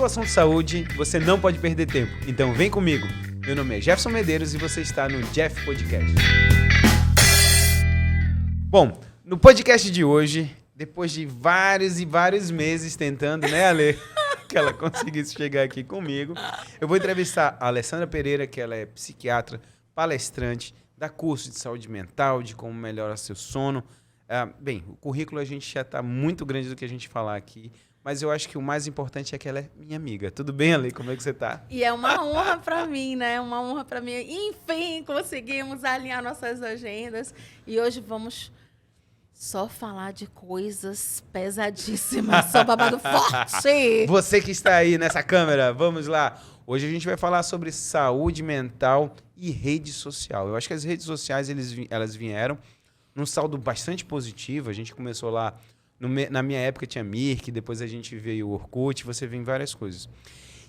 o assunto saúde, você não pode perder tempo. Então vem comigo. Meu nome é Jefferson Medeiros e você está no Jeff Podcast. Bom, no podcast de hoje, depois de vários e vários meses tentando, né, Ale, que ela conseguisse chegar aqui comigo, eu vou entrevistar a Alessandra Pereira, que ela é psiquiatra, palestrante, dá curso de saúde mental, de como melhorar seu sono. Bem, o currículo a gente já está muito grande do que a gente falar aqui, mas eu acho que o mais importante é que ela é minha amiga. Tudo bem, Ale? Como é que você tá? E é uma honra para mim, né? Uma honra para mim. Enfim, conseguimos alinhar nossas agendas e hoje vamos só falar de coisas pesadíssimas, só babado forte. Você que está aí nessa câmera, vamos lá. Hoje a gente vai falar sobre saúde mental e rede social. Eu acho que as redes sociais elas vieram num saldo bastante positivo. A gente começou lá, na minha época tinha Mirk, depois a gente veio o Orkut, você vê em várias coisas.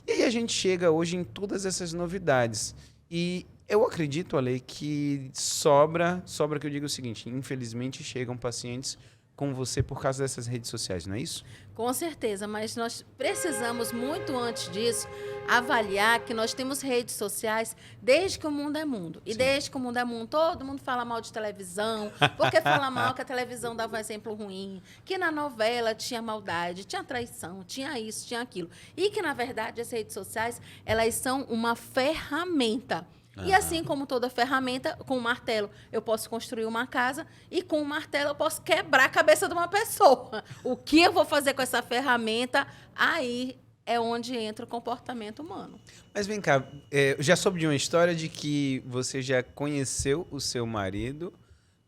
E aí a gente chega hoje em todas essas novidades. E eu acredito, Ale, que sobra que eu digo o seguinte, infelizmente chegam pacientes com você por causa dessas redes sociais, não é isso? Com certeza, mas nós precisamos muito antes disso avaliar que nós temos redes sociais desde que o mundo é mundo. E desde que o mundo é mundo, todo mundo fala mal de televisão, porque fala mal que a televisão dava um exemplo ruim, que na novela tinha maldade, tinha traição, tinha isso, tinha aquilo. E que, na verdade, as redes sociais, elas são uma ferramenta. E assim como toda ferramenta, com um martelo eu posso construir uma casa e com um martelo eu posso quebrar a cabeça de uma pessoa. O que eu vou fazer com essa ferramenta, aí é onde entra o comportamento humano. Mas vem cá, eu já soube de uma história de que você já conheceu o seu marido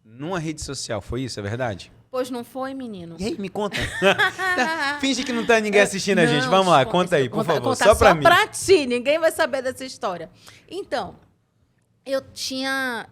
numa rede social, foi isso, é verdade? Pois não foi, menino? E aí, me conta. Finge que não tá ninguém assistindo a gente. Vamos lá, conta aí, por favor. Só pra mim. Só pra ti, ninguém vai saber dessa história. Então, eu tinha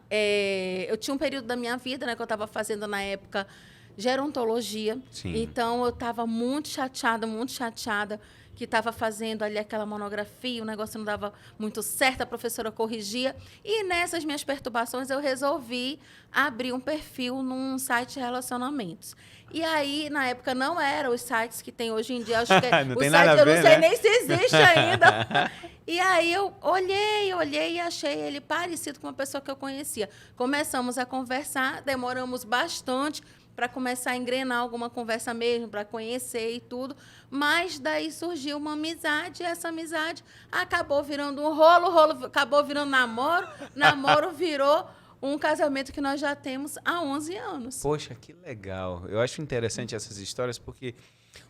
um período da minha vida, né, que eu estava fazendo na época gerontologia. Sim. Então, eu estava muito chateada, que estava fazendo ali aquela monografia, o negócio não dava muito certo, a professora corrigia. E nessas minhas perturbações, eu resolvi abrir um perfil num site de relacionamentos. E aí, na época, não eram os sites que tem hoje em dia. Acho que não o tem site, nada a eu ver, não sei né? nem se existe ainda. E aí eu olhei e achei ele parecido com uma pessoa que eu conhecia. Começamos a conversar, demoramos bastante para começar a engrenar alguma conversa mesmo, para conhecer e tudo. Mas daí surgiu uma amizade, e essa amizade acabou virando um rolo acabou virando namoro virou um casamento que nós já temos há 11 anos. Poxa, que legal. Eu acho interessante essas histórias porque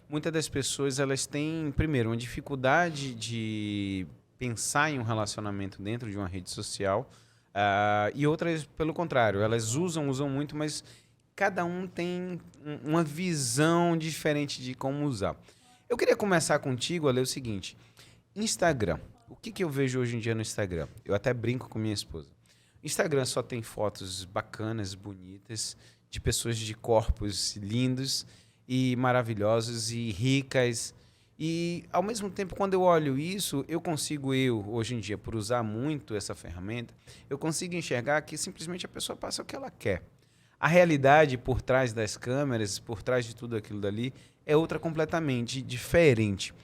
muitas das pessoas elas têm, primeiro, uma dificuldade de pensar em um relacionamento dentro de uma rede social e outras, pelo contrário, elas usam muito, mas cada um tem uma visão diferente de como usar. Eu queria começar contigo a ler o seguinte. Instagram. O que eu vejo hoje em dia no Instagram? Eu até brinco com minha esposa. Instagram só tem fotos bacanas, bonitas, de pessoas de corpos lindos e maravilhosos e ricas. E, ao mesmo tempo, quando eu olho isso, hoje em dia, por usar muito essa ferramenta, eu consigo enxergar que simplesmente a pessoa passa o que ela quer. A realidade por trás das câmeras, por trás de tudo aquilo dali, é outra completamente diferente.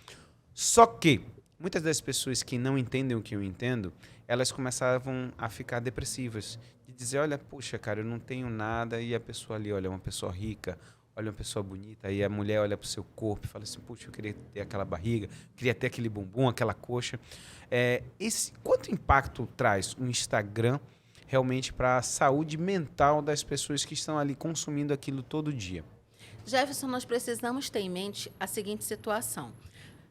Só que muitas das pessoas que não entendem o que eu entendo, elas começavam a ficar depressivas. De dizer, olha, puxa, cara, eu não tenho nada, e a pessoa ali, olha, uma pessoa rica, olha uma pessoa bonita, aí a mulher olha para o seu corpo e fala assim, puxa, eu queria ter aquela barriga, queria ter aquele bumbum, aquela coxa. Quanto impacto traz o Instagram realmente para a saúde mental das pessoas que estão ali consumindo aquilo todo dia? Jefferson, nós precisamos ter em mente a seguinte situação.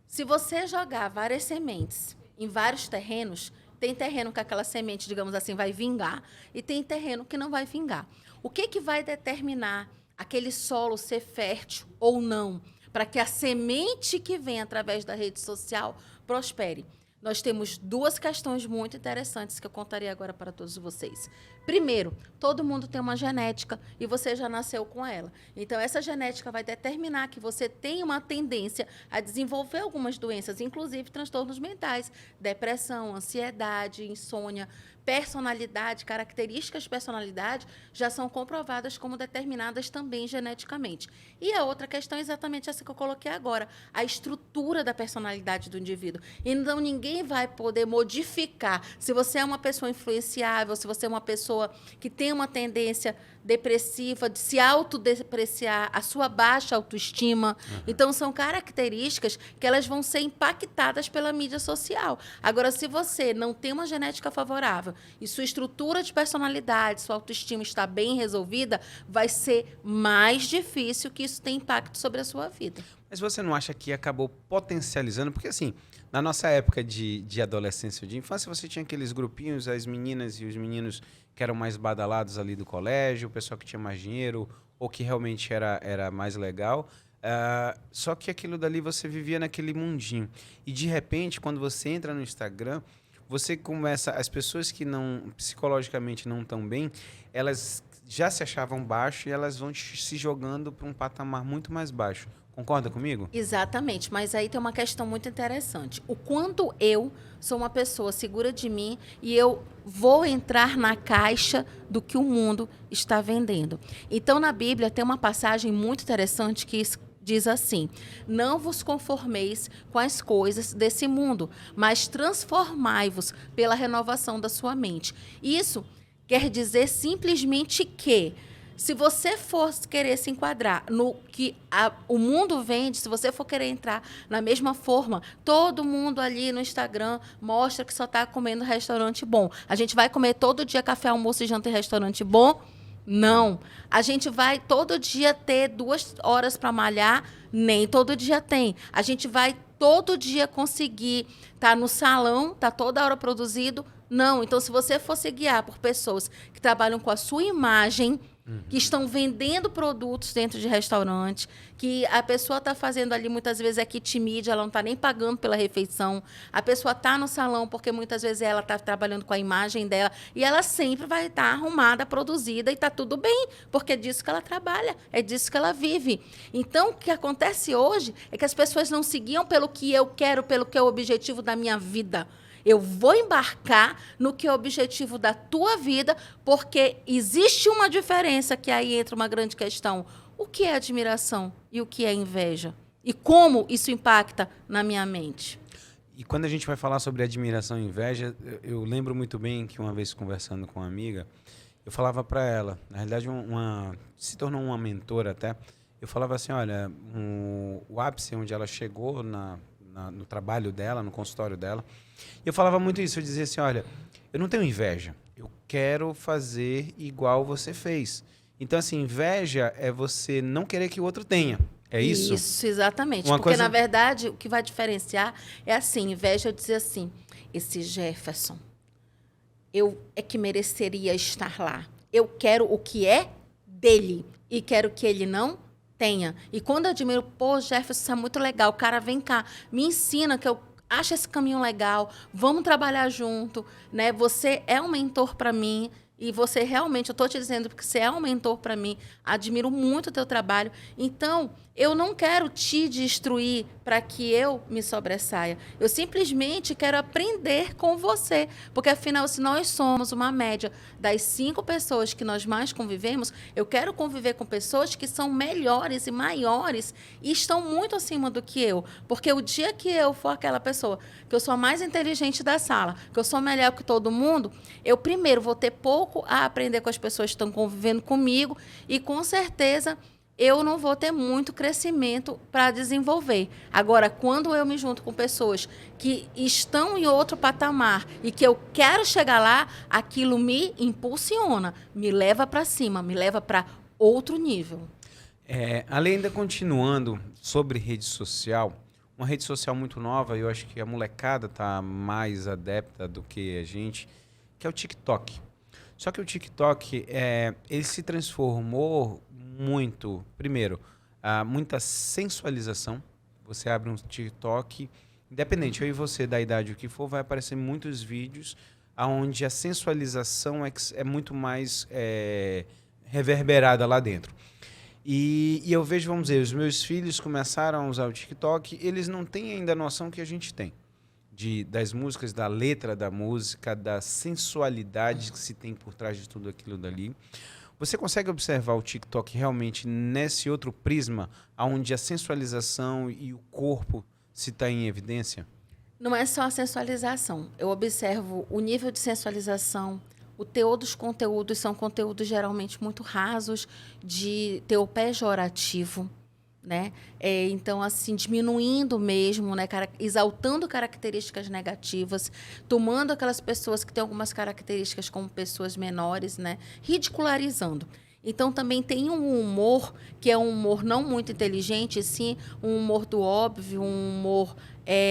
Se você jogar várias sementes em vários terrenos, tem terreno que aquela semente, digamos assim, vai vingar e tem terreno que não vai vingar. O que vai determinar aquele solo ser fértil ou não, para que a semente que vem através da rede social prospere? Nós temos duas questões muito interessantes que eu contarei agora para todos vocês. Primeiro, todo mundo tem uma genética e você já nasceu com ela. Então, essa genética vai determinar que você tem uma tendência a desenvolver algumas doenças, inclusive transtornos mentais, depressão, ansiedade, insônia. personalidade, características de personalidade já são comprovadas como determinadas também geneticamente. E a outra questão é exatamente essa que eu coloquei agora, a estrutura da personalidade do indivíduo. Então, ninguém vai poder modificar. Se você é uma pessoa influenciável, se você é uma pessoa que tem uma tendência depressiva, de se autodepreciar, a sua baixa autoestima. Então, são características que elas vão ser impactadas pela mídia social. Agora, se você não tem uma genética favorável e sua estrutura de personalidade, sua autoestima está bem resolvida, vai ser mais difícil que isso tenha impacto sobre a sua vida. Mas você não acha que acabou potencializando? Porque, assim, na nossa época de adolescência ou de infância, você tinha aqueles grupinhos, as meninas e os meninos que eram mais badalados ali do colégio, o pessoal que tinha mais dinheiro ou que realmente era mais legal. Só que aquilo dali você vivia naquele mundinho. E, de repente, quando você entra no Instagram, você começa... As pessoas que não psicologicamente não estão bem, elas já se achavam baixo e elas vão se jogando para um patamar muito mais baixo. Concorda comigo? Exatamente, mas aí tem uma questão muito interessante. O quanto eu sou uma pessoa segura de mim e eu vou entrar na caixa do que o mundo está vendendo. Então, na Bíblia, tem uma passagem muito interessante que diz assim: não vos conformeis com as coisas desse mundo, mas transformai-vos pela renovação da sua mente. Isso quer dizer simplesmente que, se você for querer se enquadrar no que o mundo vende, se você for querer entrar na mesma forma, todo mundo ali no Instagram mostra que só está comendo restaurante bom. A gente vai comer todo dia café, almoço e janta em restaurante bom? Não. A gente vai todo dia ter 2 horas para malhar? Nem todo dia tem. A gente vai todo dia conseguir estar no salão, tá toda hora produzido? Não. Então, se você for se guiar por pessoas que trabalham com a sua imagem, que estão vendendo produtos dentro de restaurante, que a pessoa está fazendo ali, muitas vezes, é kit mídia, ela não está nem pagando pela refeição. A pessoa está no salão porque, muitas vezes, ela está trabalhando com a imagem dela e ela sempre vai estar arrumada, produzida e está tudo bem, porque é disso que ela trabalha, é disso que ela vive. Então, o que acontece hoje é que as pessoas não se guiam pelo que eu quero, pelo que é o objetivo da minha vida. Eu vou embarcar no que é o objetivo da tua vida, porque existe uma diferença que aí entra uma grande questão. O que é admiração e o que é inveja? E como isso impacta na minha mente? E quando a gente vai falar sobre admiração e inveja, eu lembro muito bem que uma vez conversando com uma amiga, eu falava para ela, na realidade se tornou uma mentora até, eu falava assim, olha, o ápice onde ela chegou no trabalho dela, no consultório dela, eu falava muito isso, eu dizia assim, olha, eu não tenho inveja, eu quero fazer igual você fez. Então, assim, inveja é você não querer que o outro tenha. É isso? Isso, exatamente. Porque, na verdade, o que vai diferenciar é assim, inveja é dizer assim, esse Jefferson, eu é que mereceria estar lá. Eu quero o que é dele e quero que ele não tenha. E quando eu admiro, pô, Jefferson, isso é muito legal, cara, vem cá, me ensina que eu acho esse caminho legal, vamos trabalhar junto, né? Você é um mentor para mim e você realmente, eu estou te dizendo porque você é um mentor para mim, admiro muito o teu trabalho. Então, eu não quero te destruir para que eu me sobressaia. Eu simplesmente quero aprender com você, porque afinal, se nós somos uma média das 5 pessoas que nós mais convivemos, eu quero conviver com pessoas que são melhores e maiores e estão muito acima do que eu, porque o dia que eu for aquela pessoa que eu sou a mais inteligente da sala, que eu sou melhor que todo mundo, eu primeiro vou ter pouco a aprender com as pessoas que estão convivendo comigo e, com certeza, eu não vou ter muito crescimento para desenvolver. Agora, quando eu me junto com pessoas que estão em outro patamar e que eu quero chegar lá, aquilo me impulsiona, me leva para cima, me leva para outro nível. Além de continuando sobre rede social, uma rede social muito nova, eu acho que a molecada está mais adepta do que a gente, que é o TikTok. Só que o TikTok, ele se transformou muito, primeiro, muita sensualização. Você abre um TikTok, independente, eu e você, da idade o que for, vai aparecer muitos vídeos onde a sensualização é muito mais reverberada lá dentro. E eu vejo, vamos dizer, os meus filhos começaram a usar o TikTok, eles não têm ainda a noção que a gente tem. das músicas, da letra da música, da sensualidade que se tem por trás de tudo aquilo dali. Você consegue observar o TikTok realmente nesse outro prisma, onde a sensualização e o corpo se está em evidência? Não é só a sensualização. Eu observo o nível de sensualização, o teor dos conteúdos são conteúdos geralmente muito rasos, de teor pejorativo, né? Então, assim, diminuindo mesmo, né? Exaltando características negativas, tomando aquelas pessoas que têm algumas características como pessoas menores, né? Ridicularizando. Então, também tem um humor, que é um humor não muito inteligente, sim, um humor do óbvio, um humor,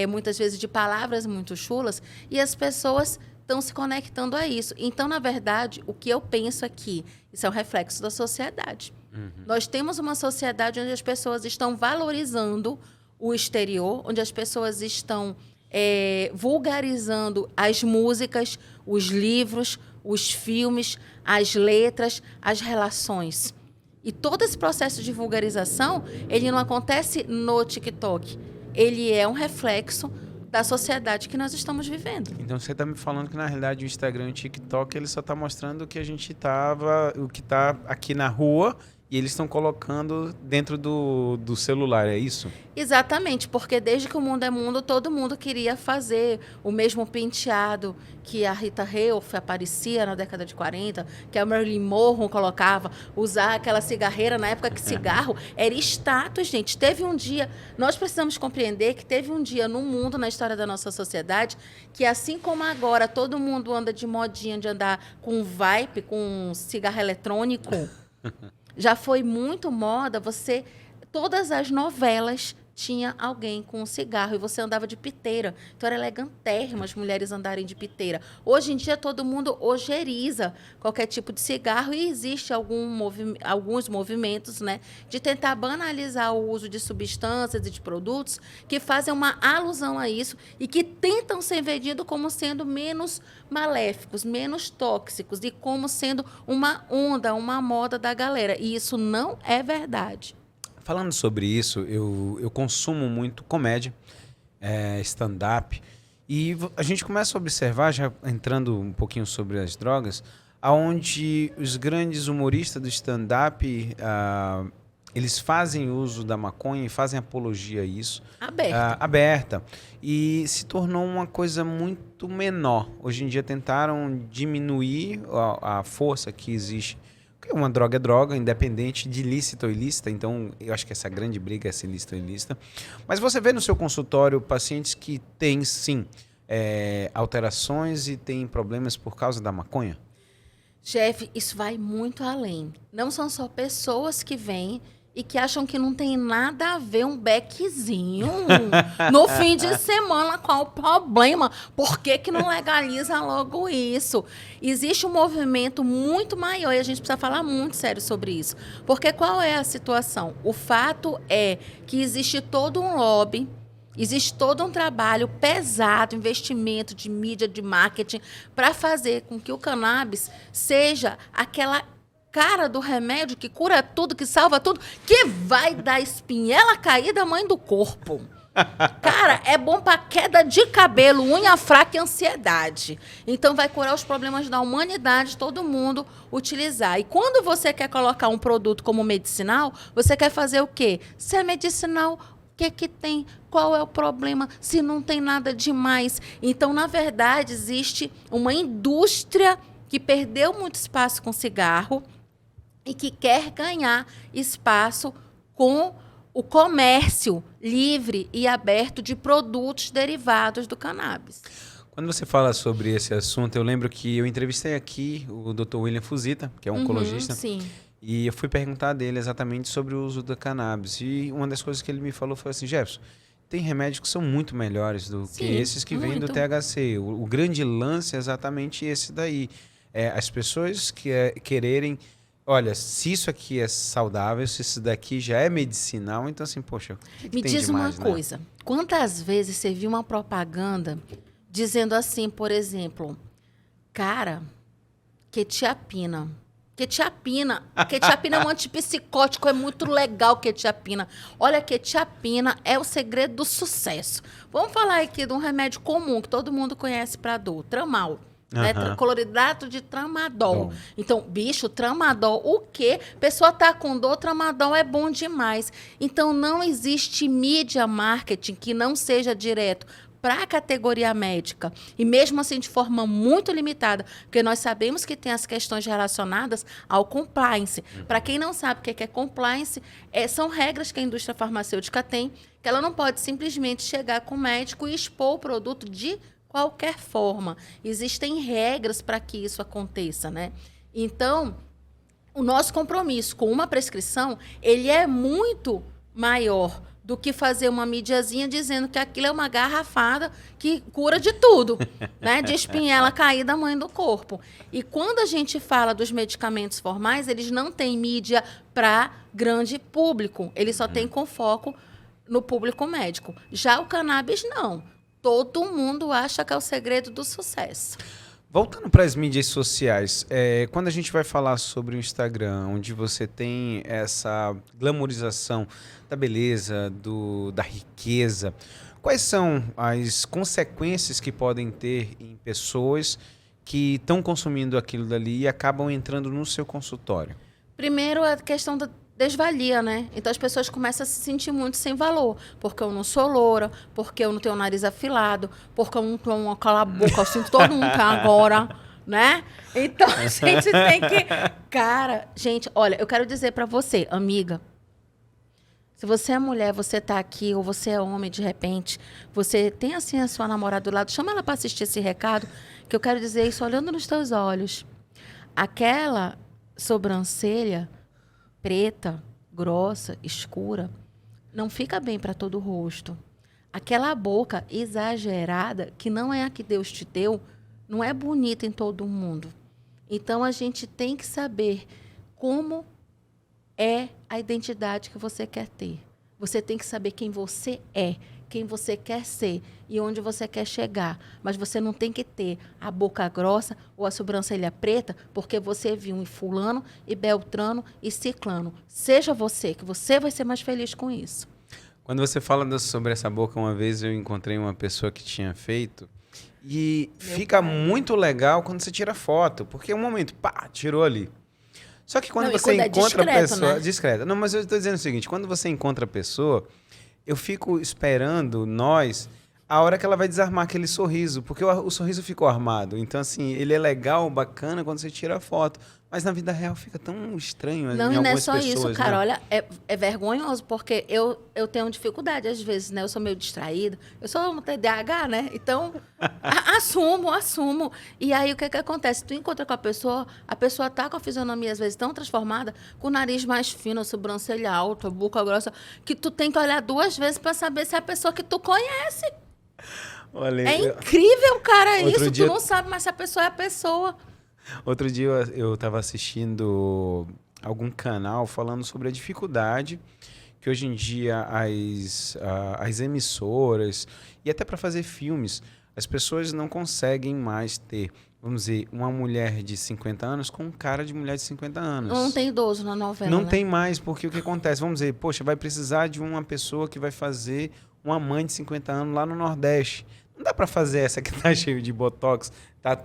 muitas vezes, de palavras muito chulas, e as pessoas estão se conectando a isso. Então, na verdade, o que eu penso aqui, isso é um reflexo da sociedade. Nós temos uma sociedade onde as pessoas estão valorizando o exterior, onde as pessoas estão vulgarizando as músicas, os livros, os filmes, as letras, as relações. E todo esse processo de vulgarização, ele não acontece no TikTok. Ele é um reflexo da sociedade que nós estamos vivendo. Então você está me falando que na realidade o Instagram e o TikTok ele só está mostrando o que a gente o que está aqui na rua e eles estão colocando dentro do celular, é isso? Exatamente, porque desde que o mundo é mundo, todo mundo queria fazer o mesmo penteado que a Rita Hayworth aparecia na década de 40, que a Marilyn Monroe colocava, usar aquela cigarreira na época que cigarro era status, gente. Teve um dia, nós precisamos compreender que teve um dia no mundo, na história da nossa sociedade, que assim como agora todo mundo anda de modinha de andar com vape, com cigarro eletrônico, já foi muito moda todas as novelas tinha alguém com um cigarro e você andava de piteira. Então era elegantérrimo as mulheres andarem de piteira. Hoje em dia todo mundo ojeriza qualquer tipo de cigarro e existe alguns movimentos, né, de tentar banalizar o uso de substâncias e de produtos que fazem uma alusão a isso e que tentam ser vendidos como sendo menos maléficos, menos tóxicos e como sendo uma onda, uma moda da galera. E isso não é verdade. Falando sobre isso, eu consumo muito comédia, stand-up, e a gente começa a observar, já entrando um pouquinho sobre as drogas, aonde os grandes humoristas do stand-up, eles fazem uso da maconha e fazem apologia a isso. Aberta. E se tornou uma coisa muito menor. Hoje em dia tentaram diminuir a força que existe. Uma droga é droga, independente de lícita ou ilícita. Então, eu acho que essa grande briga é se lícita ou ilícita. Mas você vê no seu consultório pacientes que têm, sim, alterações e têm problemas por causa da maconha? Jeff, isso vai muito além. Não são só pessoas que vêm e que acham que não tem nada a ver um beckzinho no fim de semana. Qual o problema? Por que não legaliza logo isso? Existe um movimento muito maior e a gente precisa falar muito sério sobre isso. Porque qual é a situação? O fato é que existe todo um lobby, existe todo um trabalho pesado, investimento de mídia, de marketing, para fazer com que o cannabis seja aquela cara do remédio que cura tudo, que salva tudo, que vai dar espinhela caída, mãe do corpo. Cara, é bom para queda de cabelo, unha fraca e ansiedade. Então vai curar os problemas da humanidade, todo mundo utilizar. E quando você quer colocar um produto como medicinal, você quer fazer o quê? Se é medicinal, o que tem? Qual é o problema? Se não tem nada demais. Então, na verdade, existe uma indústria que perdeu muito espaço com cigarro e que quer ganhar espaço com o comércio livre e aberto de produtos derivados do cannabis. Quando você fala sobre esse assunto, eu lembro que eu entrevistei aqui o Dr. William Fuzita, que é um oncologista. Sim. E eu fui perguntar dele exatamente sobre o uso da cannabis. E uma das coisas que ele me falou foi assim, Jefferson, tem remédios que são muito melhores do que esses que vêm do THC. O grande lance é exatamente esse daí. As pessoas quererem... Olha, se isso aqui é saudável, se isso daqui já é medicinal, então assim, poxa, o que Me tem diz demais, uma né? coisa. Quantas vezes você viu uma propaganda dizendo assim, por exemplo, cara, quetiapina. Quetiapina. Quetiapina é um antipsicótico, é muito legal quetiapina. Olha, quetiapina é o segredo do sucesso. Vamos falar aqui de um remédio comum que todo mundo conhece para dor, Tramal. Né? Cloridrato de tramadol. Bom. Então, bicho, tramadol, o quê? Pessoa tá com dor, tramadol é bom demais. Então, não existe mídia marketing que não seja direto para a categoria médica, e mesmo assim de forma muito limitada, porque nós sabemos que tem as questões relacionadas ao compliance. Para quem não sabe o que é compliance, são regras que a indústria farmacêutica tem, que ela não pode simplesmente chegar com o médico e expor o produto de qualquer forma. Existem regras para que isso aconteça, né? Então, o nosso compromisso com uma prescrição, ele é muito maior do que fazer uma mídiazinha dizendo que aquilo é uma garrafada que cura de tudo, né? De espinhela cair da mãe do corpo. E quando a gente fala dos medicamentos formais, eles não têm mídia para grande público. Eles só têm com foco no público médico. Já o cannabis, não. Todo mundo acha que é o segredo do sucesso. Voltando para as mídias sociais, quando a gente vai falar sobre o Instagram, onde você tem essa glamorização da beleza, da riqueza, quais são as consequências que podem ter em pessoas que estão consumindo aquilo dali e acabam entrando no seu consultório? Primeiro, a questão da desvalia, né? Então, as pessoas começam a se sentir muito sem valor. Porque eu não sou loura, porque eu não tenho o nariz afilado, porque eu não tenho aquela boca, eu sinto todo mundo que é agora, né? Então, a gente tem que... Cara, gente, olha, eu quero dizer pra você, amiga, se você é mulher, você tá aqui, ou você é homem, de repente, você tem, assim, a sua namorada do lado, chama ela pra assistir esse recado, que eu quero dizer isso olhando nos teus olhos. Aquela sobrancelha preta, grossa, escura, não fica bem para todo o rosto. Aquela boca exagerada, que não é a que Deus te deu, não é bonita em todo mundo. Então, a gente tem que saber como é a identidade que você quer ter. Você tem que saber quem você é, quem você quer ser e onde você quer chegar. Mas você não tem que ter a boca grossa ou a sobrancelha preta porque você viu em fulano e beltrano e ciclano. Seja você, que você vai ser mais feliz com isso. Quando você fala sobre essa boca, uma vez eu encontrei uma pessoa que tinha feito e fica muito legal quando você tira foto, porque é um momento, pá, tirou ali. Só que quando você encontra a pessoa... Né? Discreta. Não, mas eu estou dizendo o seguinte, quando você encontra a pessoa... Eu fico esperando a hora que ela vai desarmar aquele sorriso, porque o sorriso ficou armado. Então, assim, ele é legal, bacana quando você tira a foto. Mas na vida real fica tão estranho. Não, em e não é algumas só pessoas, isso, cara. né? Olha, é vergonhoso, porque eu tenho dificuldade às vezes, né? Eu sou meio distraída. Eu sou um TDAH, né? Então, assumo. E aí, o que acontece? Tu encontra com a pessoa tá com a fisionomia, às vezes, tão transformada, com o nariz mais fino, a sobrancelha alta, a boca grossa, que tu tem que olhar 2 vezes para saber se é a pessoa que tu conhece. Olha, é incrível, cara, isso. Dia... Tu não sabe mais se a pessoa é a pessoa. Outro dia eu estava assistindo algum canal falando sobre a dificuldade que hoje em dia as emissoras e até para fazer filmes, as pessoas não conseguem mais ter, vamos dizer, uma mulher de 50 anos com um cara de mulher de 50 anos. Não tem idoso na novela, Não né? tem mais, porque o que acontece? Vamos dizer, poxa, vai precisar de uma pessoa que vai fazer uma mãe de 50 anos lá no Nordeste. Não dá para fazer essa que tá cheio de botox, tá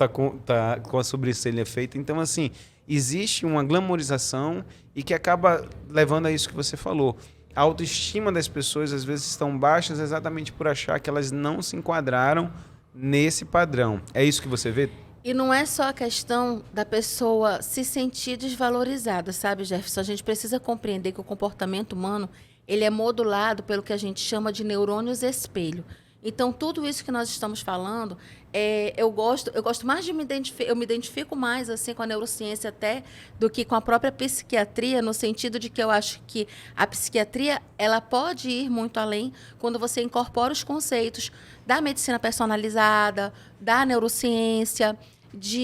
com a sobrancelha feita. Então, assim, existe uma glamorização e que acaba levando a isso que você falou. A autoestima das pessoas, às vezes, estão baixas exatamente por achar que elas não se enquadraram nesse padrão. É isso que você vê? E não é só a questão da pessoa se sentir desvalorizada, sabe, Jefferson? A gente precisa compreender que o comportamento humano ele é modulado pelo que a gente chama de neurônios espelho. Então, tudo isso que nós estamos falando, eu gosto mais de eu me identifico mais assim com a neurociência até do que com a própria psiquiatria, no sentido de que eu acho que a psiquiatria ela pode ir muito além quando você incorpora os conceitos da medicina personalizada, da neurociência,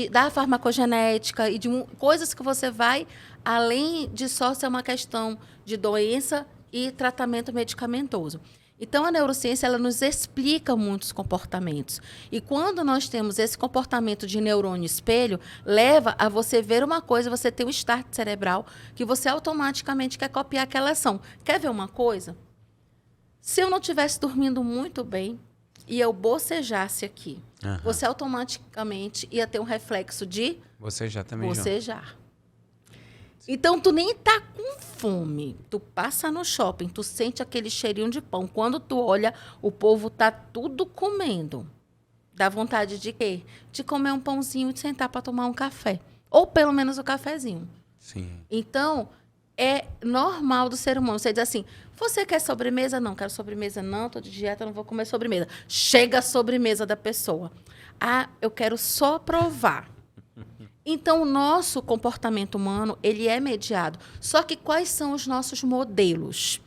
da farmacogenética e de coisas que você vai além de só ser uma questão de doença e tratamento medicamentoso. Então, a neurociência ela nos explica muitos comportamentos. E quando nós temos esse comportamento de neurônio espelho, leva a você ver uma coisa, você ter um start cerebral, que você automaticamente quer copiar aquela ação. Quer ver uma coisa? Se eu não estivesse dormindo muito bem e eu bocejasse aqui, você automaticamente ia ter um reflexo de bocejar também, bocejar. Então, tu nem tá com fome. Tu passa no shopping, tu sente aquele cheirinho de pão. Quando tu olha, o povo tá tudo comendo. Dá vontade de quê? De comer um pãozinho e de sentar para tomar um café. Ou pelo menos um cafezinho. Sim. Então, é normal do ser humano. Você diz assim, você quer sobremesa? Não, quero sobremesa não, tô de dieta, não vou comer sobremesa. Chega a sobremesa da pessoa. Ah, eu quero só provar. Então, o nosso comportamento humano, ele é mediado. Só que quais são os nossos modelos?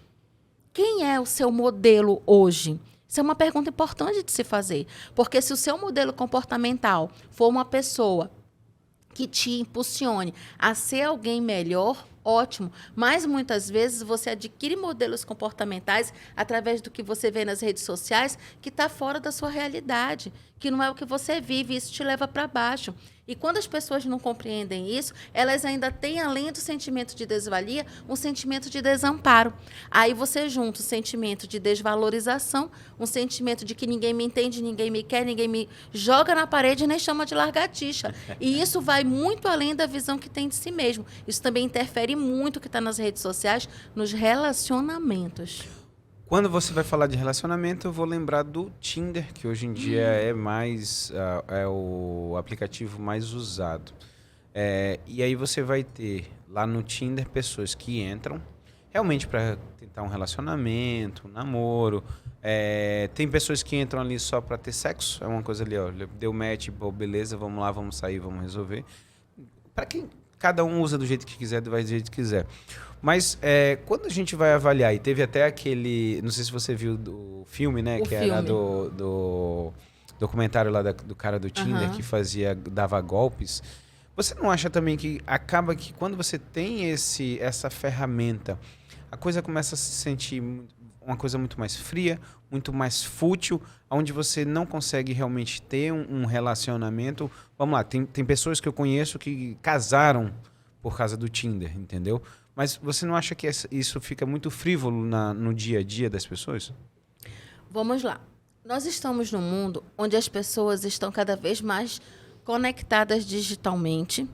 Quem é o seu modelo hoje? Isso é uma pergunta importante de se fazer. Porque se o seu modelo comportamental for uma pessoa que te impulsione a ser alguém melhor, ótimo. Mas, muitas vezes, você adquire modelos comportamentais através do que você vê nas redes sociais que está fora da sua realidade, que não é o que você vive, isso te leva para baixo. E quando as pessoas não compreendem isso, elas ainda têm, além do sentimento de desvalia, um sentimento de desamparo. Aí você junta o sentimento de desvalorização, um sentimento de que ninguém me entende, ninguém me quer, ninguém me joga na parede e nem chama de lagartixa. E isso vai muito além da visão que tem de si mesmo. Isso também interfere muito, que está nas redes sociais, nos relacionamentos. Quando você vai falar de relacionamento, eu vou lembrar do Tinder, que hoje em dia é o aplicativo mais usado. E aí você vai ter lá no Tinder pessoas que entram realmente para tentar um relacionamento, um namoro. Tem pessoas que entram ali só para ter sexo. É uma coisa ali, ó, deu match, pô, beleza, vamos lá, vamos sair, vamos resolver. Para quem cada um usa do jeito que quiser, vai do jeito que quiser. Mas quando a gente vai avaliar, e teve até aquele, não sei se você viu do filme, né? Era do documentário lá do cara do Tinder que dava golpes. Você não acha também que acaba que quando você tem essa ferramenta, a coisa começa a se sentir uma coisa muito mais fria, muito mais fútil, onde você não consegue realmente ter um relacionamento? Vamos lá, tem pessoas que eu conheço que casaram por causa do Tinder, entendeu? Mas você não acha que isso fica muito frívolo no dia a dia das pessoas? Vamos lá. Nós estamos num mundo onde as pessoas estão cada vez mais conectadas digitalmente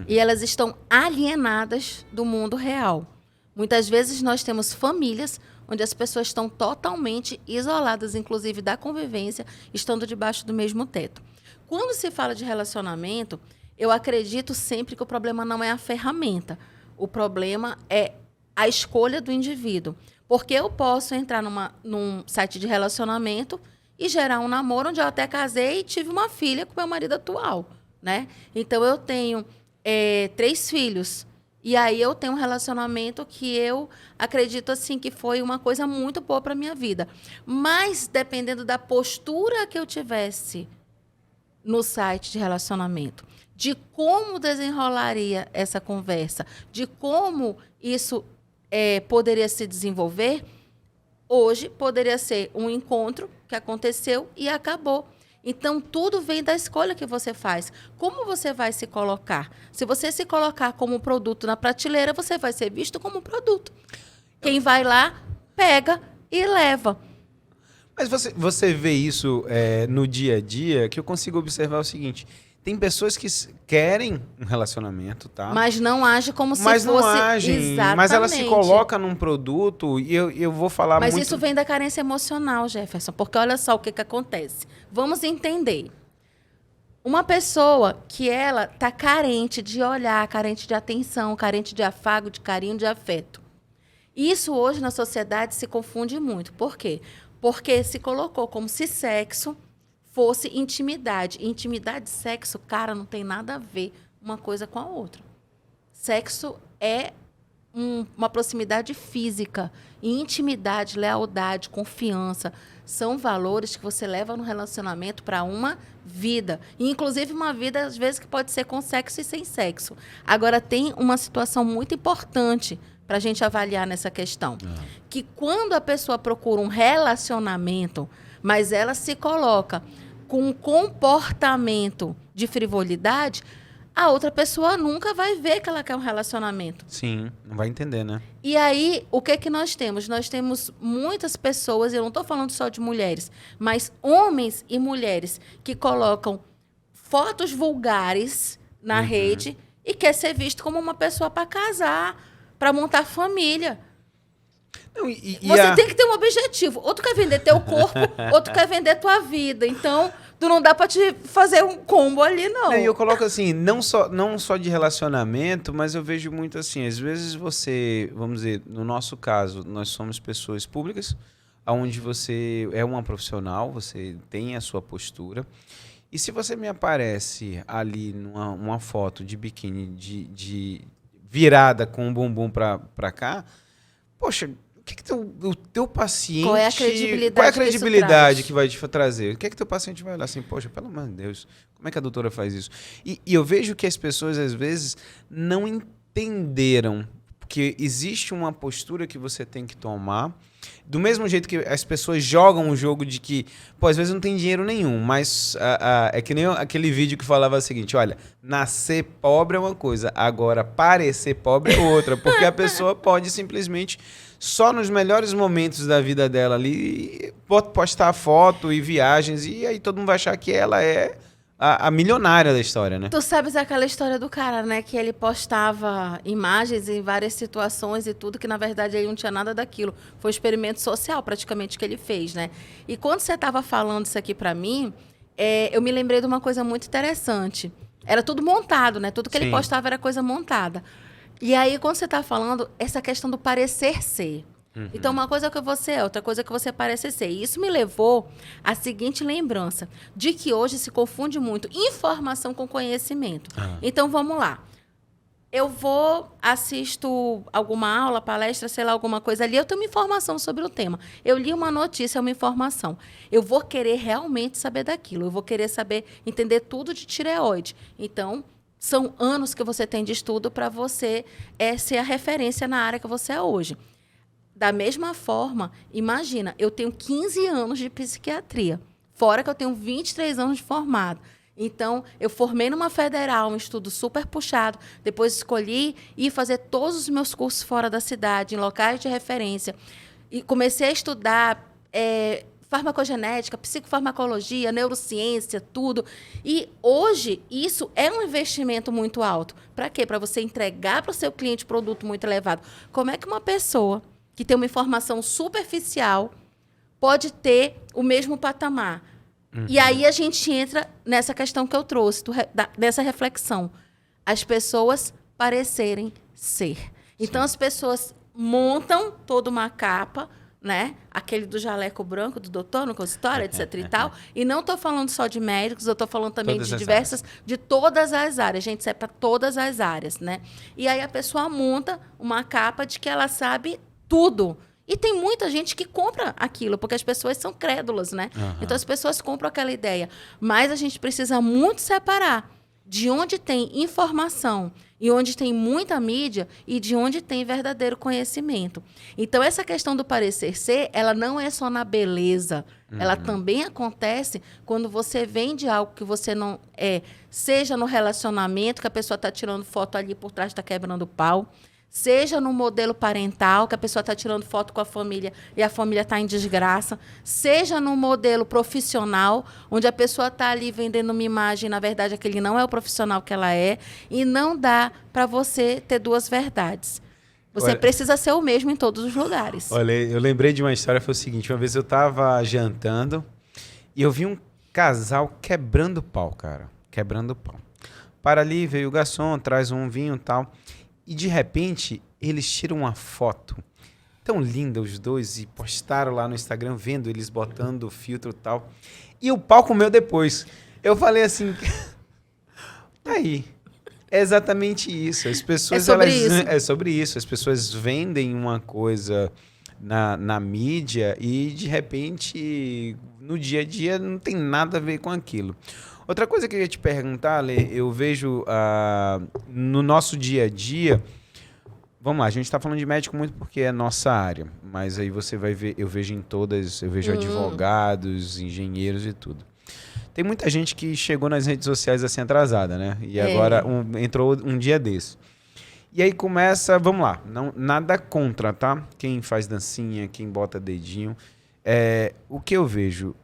e elas estão alienadas do mundo real. Muitas vezes nós temos famílias onde as pessoas estão totalmente isoladas, inclusive da convivência, estando debaixo do mesmo teto. Quando se fala de relacionamento, eu acredito sempre que o problema não é a ferramenta. O problema é a escolha do indivíduo. Porque eu posso entrar num site de relacionamento e gerar um namoro onde eu até casei e tive uma filha com meu marido atual, né? Então, eu tenho 3 filhos. E aí, eu tenho um relacionamento que eu acredito assim que foi uma coisa muito boa para a minha vida. Mas, dependendo da postura que eu tivesse no site de relacionamento, de como desenrolaria essa conversa, de como isso poderia se desenvolver, hoje poderia ser um encontro que aconteceu e acabou. Então, tudo vem da escolha que você faz. Como você vai se colocar? Se você se colocar como produto na prateleira, você vai ser visto como produto. Quem vai lá, pega e leva. Mas você vê isso no dia a dia, que eu consigo observar o seguinte: tem pessoas que querem um relacionamento, tá? Mas não agem como se mas fosse... não agem, Exatamente. mas ela se coloca num produto e eu vou falar Mas muito... isso vem da carência emocional, Jefferson, porque olha só o que acontece. Vamos entender. Uma pessoa que ela está carente de olhar, carente de atenção, carente de afago, de carinho, de afeto. Isso hoje na sociedade se confunde muito. Por quê? Porque se colocou como se sexo fosse intimidade. Intimidade e sexo, cara, não tem nada a ver uma coisa com a outra. Sexo é uma proximidade física. E intimidade, lealdade, confiança são valores que você leva no relacionamento para uma vida. E, inclusive, uma vida, às vezes, que pode ser com sexo e sem sexo. Agora, tem uma situação muito importante para a gente avaliar nessa questão. Que quando a pessoa procura um relacionamento, mas ela se coloca com um comportamento de frivolidade, a outra pessoa nunca vai ver que ela quer um relacionamento. Sim, não vai entender, né? E aí, o que nós temos? Nós temos muitas pessoas, eu não estou falando só de mulheres, mas homens e mulheres que colocam fotos vulgares na rede e quer ser visto como uma pessoa para casar, para montar família. Não, Você tem que ter um objetivo. Ou tu quer vender teu corpo, ou tu quer vender tua vida. Então, tu não dá pra te fazer um combo ali, não. E eu coloco assim, não só de relacionamento, mas eu vejo muito assim, às vezes você, vamos dizer, no nosso caso, nós somos pessoas públicas, onde você é uma profissional, você tem a sua postura, e se você me aparece ali numa foto de biquíni de virada com o bumbum pra cá, poxa, o teu paciente... Qual é a credibilidade que vai te trazer? O que é que teu paciente vai olhar assim? Poxa, pelo amor de Deus, como é que a doutora faz isso? E eu vejo que as pessoas, às vezes, não entenderam que existe uma postura que você tem que tomar. Do mesmo jeito que as pessoas jogam o jogo de que, pô, às vezes não tem dinheiro nenhum, mas é que nem aquele vídeo que falava o seguinte, olha, nascer pobre é uma coisa, agora parecer pobre é outra, porque a pessoa pode simplesmente, só nos melhores momentos da vida dela ali, postar foto e viagens, e aí todo mundo vai achar que ela é a milionária da história, né? Tu sabes aquela história do cara, né? Que ele postava imagens em várias situações e tudo, que na verdade ele não tinha nada daquilo. Foi um experimento social, praticamente, que ele fez, né? E quando você estava falando isso aqui pra mim, eu me lembrei de uma coisa muito interessante. Era tudo montado, né? Tudo que ele postava era coisa montada. E aí, quando você está falando, essa questão do parecer ser. Então, uma coisa é que você é, outra coisa é que você parece ser. E isso me levou à seguinte lembrança, de que hoje se confunde muito informação com conhecimento. Então, vamos lá. Eu assisto alguma aula, palestra, sei lá, alguma coisa ali, eu tenho uma informação sobre o tema. Eu li uma notícia, uma informação. Eu vou querer realmente saber daquilo. Eu vou querer saber, entender tudo de tireoide. Então, são anos que você tem de estudo para você ser a referência na área que você é hoje. Da mesma forma, imagina, eu tenho 15 anos de psiquiatria, fora que eu tenho 23 anos de formado. Então, eu formei numa federal, um estudo super puxado, depois escolhi ir fazer todos os meus cursos fora da cidade, em locais de referência, e comecei a estudar farmacogenética, psicofarmacologia, neurociência, tudo. E hoje, isso é um investimento muito alto. Para quê? Para você entregar para o seu cliente produto muito elevado. Como é que uma pessoa que tem uma informação superficial pode ter o mesmo patamar? E aí a gente entra nessa questão que eu trouxe, dessa reflexão. As pessoas parecerem ser. Então, as pessoas montam toda uma capa, né? Aquele do jaleco branco do doutor no consultório, etc e tal. E não estou falando só de médicos, eu estou falando também de todas as áreas. Gente, isso é para todas as áreas, né? E aí a pessoa monta uma capa de que ela sabe tudo. E tem muita gente que compra aquilo, porque as pessoas são crédulas, né? Então as pessoas compram aquela ideia. Mas a gente precisa muito separar de onde tem informação e onde tem muita mídia e de onde tem verdadeiro conhecimento. Então, essa questão do parecer ser, ela não é só na beleza. Ela também acontece quando você vende algo que você não é, seja no relacionamento, que a pessoa está tirando foto ali por trás, está quebrando pau, seja no modelo parental, que a pessoa está tirando foto com a família e a família está em desgraça, seja no modelo profissional, onde a pessoa está ali vendendo uma imagem, na verdade, aquele não é o profissional que ela é, e não dá para você ter duas verdades. Você precisa ser o mesmo em todos os lugares. Olha, eu lembrei de uma história, foi o seguinte, uma vez eu estava jantando e eu vi um casal quebrando pau, cara, quebrando pau. Para ali, veio o garçom, traz um vinho e tal. E, de repente, eles tiram uma foto tão linda, os dois, e postaram lá no Instagram, vendo eles botando o filtro e tal. E o pau comeu depois. Eu falei assim, tá aí. É exatamente isso. As pessoas, é sobre isso. As pessoas vendem uma coisa na mídia e, de repente, no dia a dia, não tem nada a ver com aquilo. Outra coisa que eu ia te perguntar, Lê, eu vejo no nosso dia a dia Vamos lá, a gente está falando de médico muito porque é nossa área, mas aí você vai ver, eu vejo em todas, eu vejo advogados, engenheiros e tudo. Tem muita gente que chegou nas redes sociais assim atrasada, né? E agora entrou um dia desse. E aí começa, vamos lá, não, nada contra, tá? Quem faz dancinha, quem bota dedinho. O que eu vejo,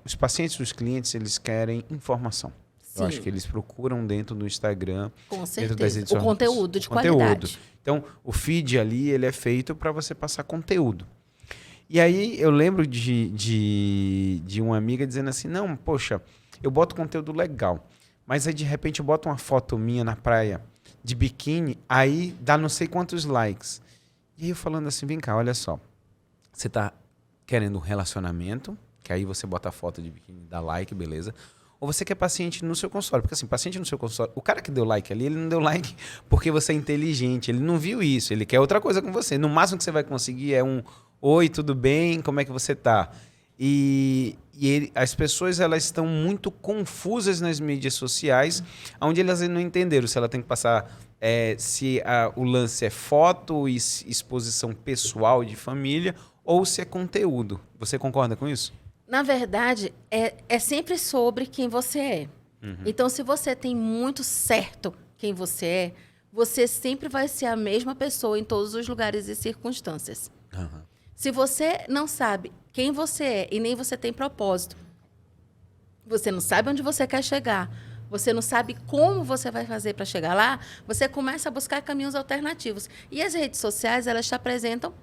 os pacientes, os clientes, eles querem informação. Sim. Eu acho que eles procuram dentro do Instagram, Com dentro das certeza. redes O conteúdo de qualidade. Então, o feed ali, ele é feito para você passar conteúdo. E aí, eu lembro de uma amiga dizendo assim, não, poxa, eu boto conteúdo legal, mas aí, de repente, eu boto uma foto minha na praia de biquíni, aí dá não sei quantos likes. E aí, eu falando assim, vem cá, olha só, você tá querendo um relacionamento, que aí você bota a foto de biquíni, dá like, beleza. Ou você quer paciente no seu consultório. Porque assim, paciente no seu consultório, o cara que deu like ali, ele não deu like porque você é inteligente, ele não viu isso, ele quer outra coisa com você. No máximo que você vai conseguir é um oi, tudo bem, como é que você tá? As pessoas, elas estão muito confusas nas mídias sociais, onde elas não entenderam se ela tem que passar, o lance é foto, exposição pessoal de família, ou se é conteúdo. Você concorda com isso? Na verdade, é sempre sobre quem você é. Então, se você tem muito certo quem você é, você sempre vai ser a mesma pessoa em todos os lugares e circunstâncias. Se você não sabe quem você é e nem você tem propósito, você não sabe onde você quer chegar, você não sabe como você vai fazer para chegar lá, você começa a buscar caminhos alternativos. E as redes sociais, elas te apresentam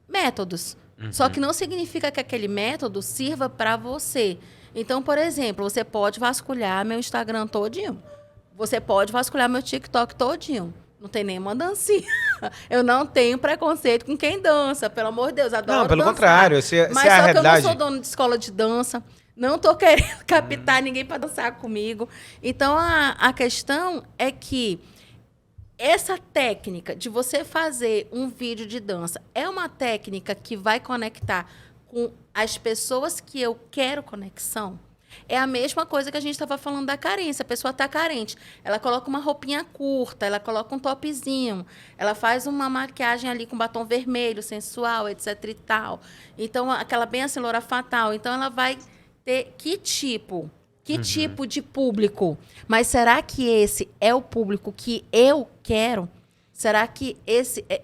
métodos. Só que não significa que aquele método sirva para você. Então, por exemplo, você pode vasculhar meu Instagram todinho. Você pode vasculhar meu TikTok todinho. Não tem nenhuma dancinha. Eu não tenho preconceito com quem dança, pelo amor de Deus. Adoro não, pelo dançar. contrário. Mas se é só a que realidade... eu não sou dono de escola de dança. Não estou querendo captar ninguém para dançar comigo. Então, a questão é que essa técnica de você fazer um vídeo de dança é uma técnica que vai conectar com as pessoas que eu quero conexão? É a mesma coisa que a gente estava falando da carência. A pessoa está carente. Ela coloca uma roupinha curta, ela coloca um topzinho, ela faz uma maquiagem ali com batom vermelho, sensual, etc e tal. Então, aquela bem assim, loura fatal. Então, ela vai ter que tipo de público? Mas será que esse é o público que eu quero? Será que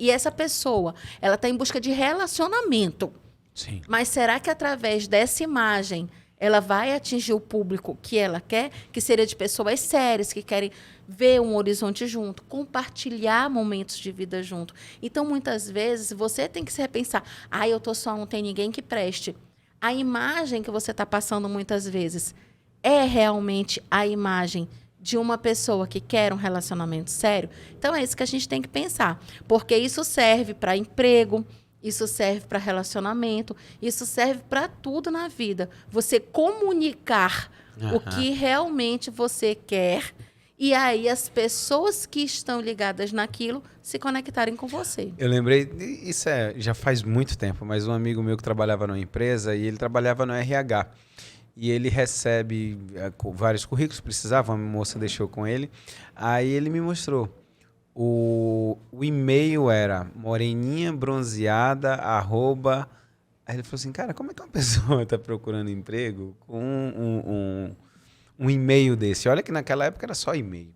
essa pessoa, ela está em busca de relacionamento? Sim. Mas será que através dessa imagem ela vai atingir o público que ela quer? Que seria de pessoas sérias, que querem ver um horizonte junto, compartilhar momentos de vida junto. Então, muitas vezes, você tem que se repensar. Eu tô só, não tem ninguém que preste. A imagem que você está passando muitas vezes é realmente a imagem de uma pessoa que quer um relacionamento sério? Então, é isso que a gente tem que pensar. Porque isso serve para emprego, isso serve para relacionamento, isso serve para tudo na vida. Você comunicar o que realmente você quer e aí as pessoas que estão ligadas naquilo se conectarem com você. Eu lembrei, isso já faz muito tempo, mas um amigo meu que trabalhava numa empresa e ele trabalhava no RH. E ele recebe vários currículos, precisava, uma moça deixou com ele. Aí ele me mostrou. O e-mail era moreninha bronzeada, @. Aí ele falou assim, cara, como é que uma pessoa está procurando emprego com um e-mail desse? Olha que naquela época era só e-mail.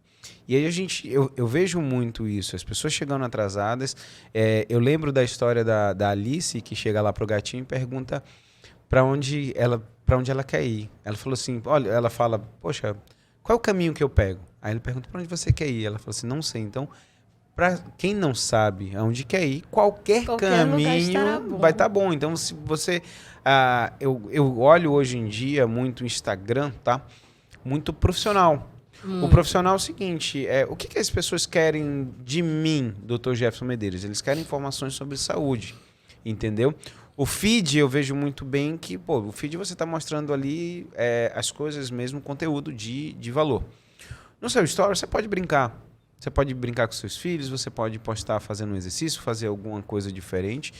E aí eu vejo muito isso, as pessoas chegando atrasadas. Eu lembro da história da Alice, que chega lá pro gatinho e pergunta para onde ela quer ir. Ela falou assim, olha, ela fala, poxa, qual é o caminho que eu pego? Aí ele pergunta, para onde você quer ir? Ela falou assim, não sei. Então, para quem não sabe aonde quer ir, qualquer caminho vai estar bom. Então, se você... eu olho hoje em dia muito o Instagram, tá? Muito profissional. O profissional é o seguinte, o que as pessoas querem de mim, Dr. Jefferson Medeiros? Eles querem informações sobre saúde, entendeu? O feed, eu vejo muito bem que, o feed você está mostrando ali as coisas mesmo, conteúdo de valor. No seu story, você pode brincar. Você pode brincar com seus filhos, você pode postar fazendo um exercício, fazer alguma coisa diferente.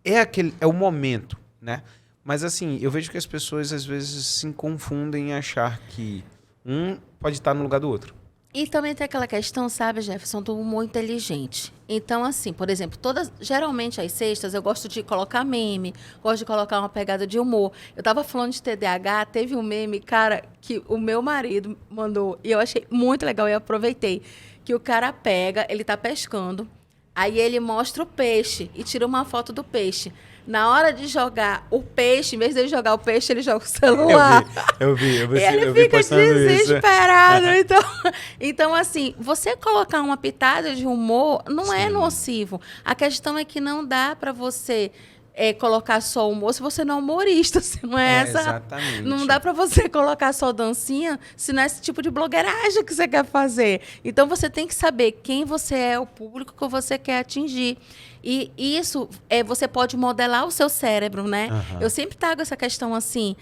É o momento, né? Mas, assim, eu vejo que as pessoas, às vezes, se confundem em achar que um pode estar no lugar do outro. E também tem aquela questão, sabe, Jefferson, do humor inteligente. Então, assim, por exemplo, geralmente às sextas eu gosto de colocar meme, gosto de colocar uma pegada de humor. Eu tava falando de TDAH, teve um meme, cara, que o meu marido mandou, e eu achei muito legal e aproveitei, que o cara pega, ele tá pescando, aí ele mostra o peixe e tira uma foto do peixe. Na hora de jogar o peixe, em vez de ele jogar o peixe, ele joga o celular. Eu vi Ele fica desesperado. Então, assim, você colocar uma pitada de humor não é nocivo. A questão é que não dá para você colocar só humor se você não é humorista. Se não é essa. Exatamente. Não dá para você colocar só dancinha se não é esse tipo de blogueiragem que você quer fazer. Então, você tem que saber quem você é, o público que você quer atingir. E isso, você pode modelar o seu cérebro, né? Uhum. Eu sempre trago essa questão, assim,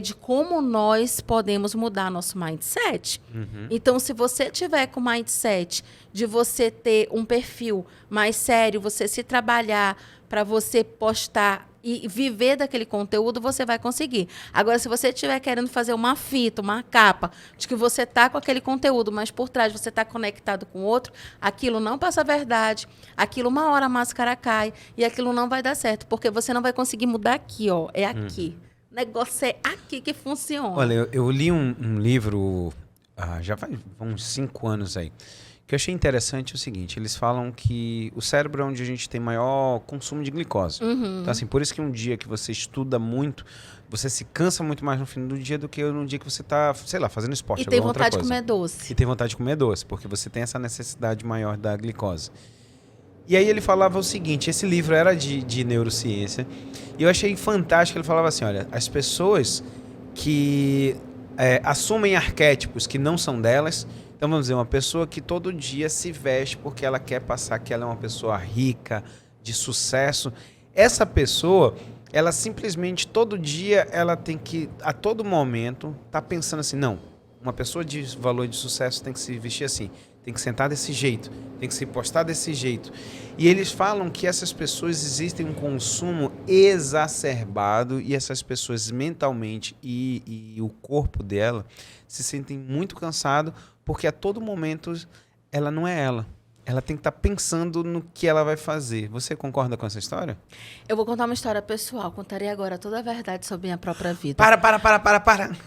de como nós podemos mudar nosso mindset. Uhum. Então, se você tiver com o mindset de você ter um perfil mais sério, você se trabalhar para você postar e viver daquele conteúdo, você vai conseguir. Agora, se você estiver querendo fazer uma fita, uma capa, de que você está com aquele conteúdo, mas por trás você está conectado com outro, aquilo não passa a verdade, aquilo uma hora a máscara cai e aquilo não vai dar certo, porque você não vai conseguir mudar aqui, ó, é aqui. O negócio é aqui que funciona. Olha, eu li um livro, já faz uns 5 anos aí, que eu achei interessante é o seguinte, eles falam que o cérebro é onde a gente tem maior consumo de glicose. Uhum. Então, assim, por isso que um dia que você estuda muito, você se cansa muito mais no fim do dia do que no dia que você está, sei lá, fazendo esporte. E tem vontade de comer doce. E tem vontade de comer doce, porque você tem essa necessidade maior da glicose. E aí ele falava o seguinte, esse livro era de neurociência, e eu achei fantástico, ele falava assim, olha, as pessoas que assumem arquétipos que não são delas. Então, vamos dizer, uma pessoa que todo dia se veste porque ela quer passar que ela é uma pessoa rica, de sucesso. Essa pessoa, ela simplesmente, todo dia, ela tem que, a todo momento, tá pensando assim, não, uma pessoa de valor de sucesso tem que se vestir assim, tem que sentar desse jeito, tem que se postar desse jeito. E eles falam que essas pessoas existem um consumo exacerbado e essas pessoas mentalmente e o corpo dela se sentem muito cansados porque a todo momento ela não é ela. Ela tem que estar pensando no que ela vai fazer. Você concorda com essa história? Eu vou contar uma história pessoal. Contarei agora toda a verdade sobre minha própria vida. Para.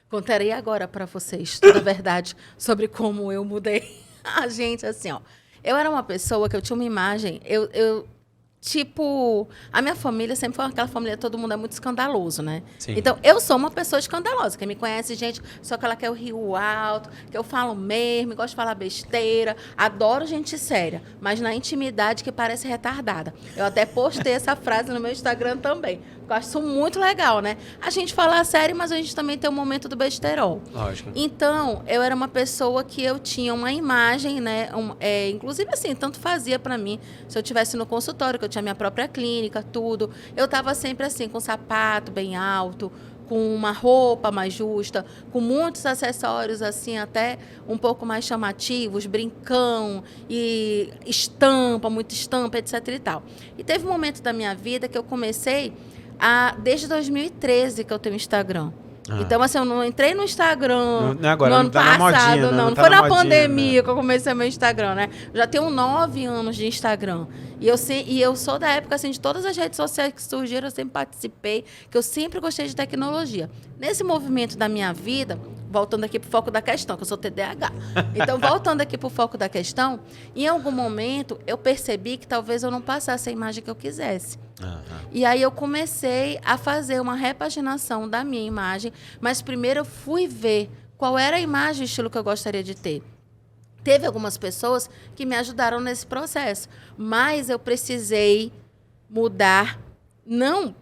Contarei agora para vocês toda a verdade sobre como eu mudei. A gente, assim, ó. Eu era uma pessoa que eu tinha uma imagem... Tipo, a minha família sempre foi aquela família, todo mundo é muito escandaloso, né? Sim. Então, eu sou uma pessoa escandalosa. Quem me conhece, gente, só aquela que eu rio alto, que eu falo mesmo, gosto de falar besteira, adoro gente séria, mas na intimidade que parece retardada. Eu até postei essa frase no meu Instagram também, porque eu acho isso muito legal, né? A gente fala sério, mas a gente também tem um momento do besteirol. Lógico. Então, eu era uma pessoa que eu tinha uma imagem, né? Inclusive, assim, tanto fazia pra mim, se eu estivesse no consultório, que eu tinha minha própria clínica, tudo. Eu estava sempre assim, com sapato bem alto, com uma roupa mais justa, com muitos acessórios assim, até um pouco mais chamativos, brincão e estampa, muita estampa, etc e tal. E teve um momento da minha vida que eu comecei desde 2013 que eu tenho Instagram. Então, assim, eu não entrei no Instagram não agora, no ano tá passado, modinha, não tá foi na modinha, pandemia, né? que eu comecei meu Instagram, né? Eu já tenho 9 anos de Instagram. E eu sou da época, assim, de todas as redes sociais que surgiram, eu sempre participei, que eu sempre gostei de tecnologia. Nesse movimento da minha vida, voltando aqui para o foco da questão, que eu sou TDAH. Então, voltando aqui para o foco da questão, em algum momento eu percebi que talvez eu não passasse a imagem que eu quisesse. Uhum. E aí eu comecei a fazer uma repaginação da minha imagem, mas primeiro eu fui ver qual era a imagem e o estilo que eu gostaria de ter. Teve algumas pessoas que me ajudaram nesse processo, mas eu precisei mudar. Não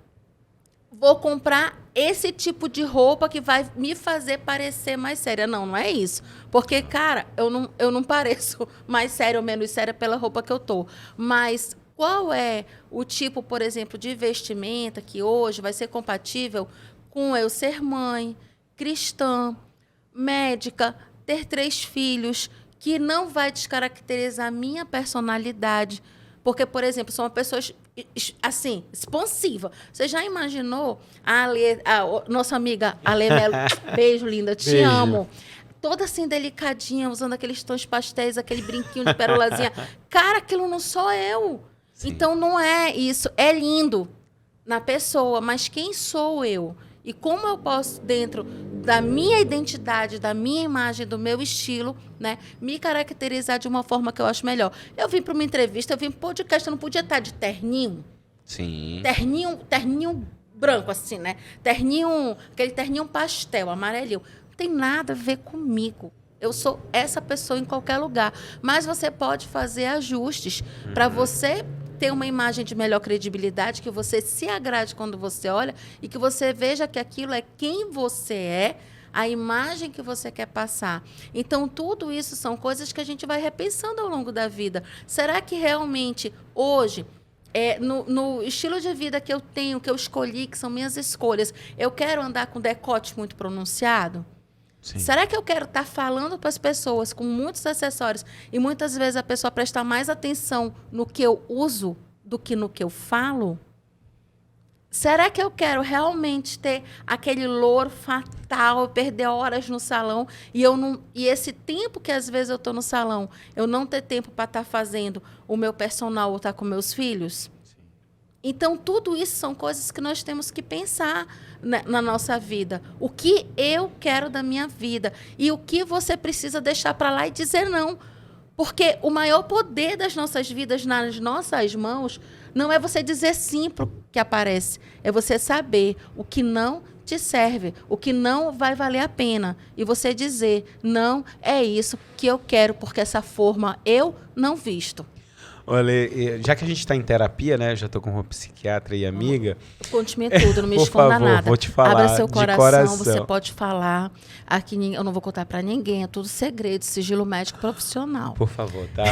vou comprar esse tipo de roupa que vai me fazer parecer mais séria. Não é isso. Porque, cara, eu não pareço mais séria ou menos séria pela roupa que eu tô. Mas qual é o tipo, por exemplo, de vestimenta que hoje vai ser compatível com eu ser mãe, cristã, médica, ter 3 filhos, que não vai descaracterizar a minha personalidade? Porque, por exemplo, sou uma pessoa, assim, expansiva. Você já imaginou a nossa amiga Ale Melo? Beijo, linda, te amo. toda assim delicadinha, usando aqueles tons pastéis, aquele brinquinho de perolazinha. Cara, aquilo não sou eu. Sim. Então não é isso. É lindo na pessoa, mas quem sou eu? E como eu posso, dentro da minha identidade, da minha imagem, do meu estilo, né, me caracterizar de uma forma que eu acho melhor? Eu vim para uma entrevista, eu vim para um podcast, eu não podia estar de terninho? Sim. Terninho branco, assim, né? Aquele terninho pastel, amarelinho. Não tem nada a ver comigo. Eu sou essa pessoa em qualquer lugar. Mas você pode fazer ajustes para você ter uma imagem de melhor credibilidade, que você se agrade quando você olha e que você veja que aquilo é quem você é, a imagem que você quer passar. Então, tudo isso são coisas que a gente vai repensando ao longo da vida. Será que realmente, hoje, no estilo de vida que eu tenho, que eu escolhi, que são minhas escolhas, eu quero andar com decote muito pronunciado? Sim. Será que eu quero estar falando para as pessoas com muitos acessórios e muitas vezes a pessoa prestar mais atenção no que eu uso do que no que eu falo? Será que eu quero realmente ter aquele louro fatal, perder horas no salão e esse tempo que às vezes eu estou no salão, eu não ter tempo para estar fazendo o meu personal ou estar com meus filhos? Então, tudo isso são coisas que nós temos que pensar na nossa vida. O que eu quero da minha vida e o que você precisa deixar para lá e dizer não. Porque o maior poder das nossas vidas nas nossas mãos não é você dizer sim para o que aparece, é você saber o que não te serve, o que não vai valer a pena. E você dizer, não é isso que eu quero, porque essa forma eu não visto. Olha, já que a gente está em terapia, né? Já estou com uma psiquiatra e amiga. Conte-me tudo, não me esconda nada. Vou te falar. Abra seu coração, você pode falar. Aqui eu não vou contar para ninguém, é tudo segredo, sigilo médico profissional. Por favor, tá?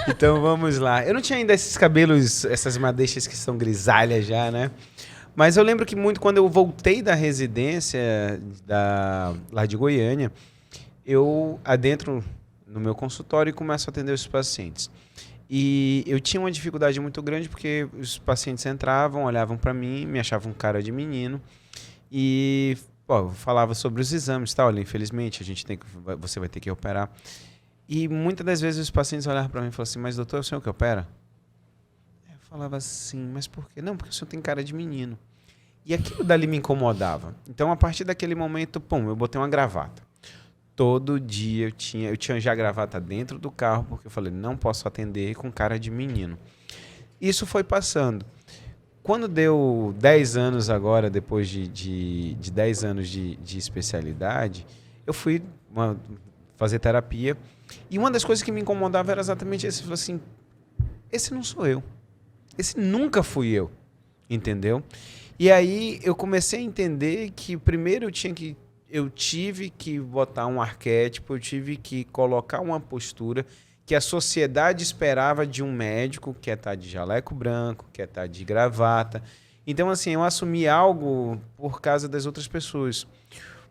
Então vamos lá. Eu não tinha ainda esses cabelos, essas madeixas que são grisalhas já, né? Mas eu lembro que muito quando eu voltei da residência lá de Goiânia, eu adentro no meu consultório e começo a atender os pacientes. E eu tinha uma dificuldade muito grande porque os pacientes entravam, olhavam para mim, me achavam cara de menino e falava sobre os exames, tá? Olha, infelizmente você vai ter que operar. E muitas das vezes os pacientes olhavam para mim e falavam assim, mas doutor, é o senhor que opera? Eu falava assim, mas por quê? Não, porque o senhor tem cara de menino. E aquilo dali me incomodava. Então, a partir daquele momento, eu botei uma gravata. Todo dia eu tinha já gravata dentro do carro, porque eu falei, não posso atender com cara de menino. Isso foi passando. Quando deu 10 anos agora, depois de 10 anos de especialidade, eu fui fazer terapia. E uma das coisas que me incomodava era exatamente esse. Eu falei assim, esse não sou eu. Esse nunca fui eu. Entendeu? E aí eu comecei a entender que primeiro eu tive que botar um arquétipo, eu tive que colocar uma postura que a sociedade esperava de um médico, que é estar de jaleco branco, que é estar de gravata. Então, assim, eu assumi algo por causa das outras pessoas.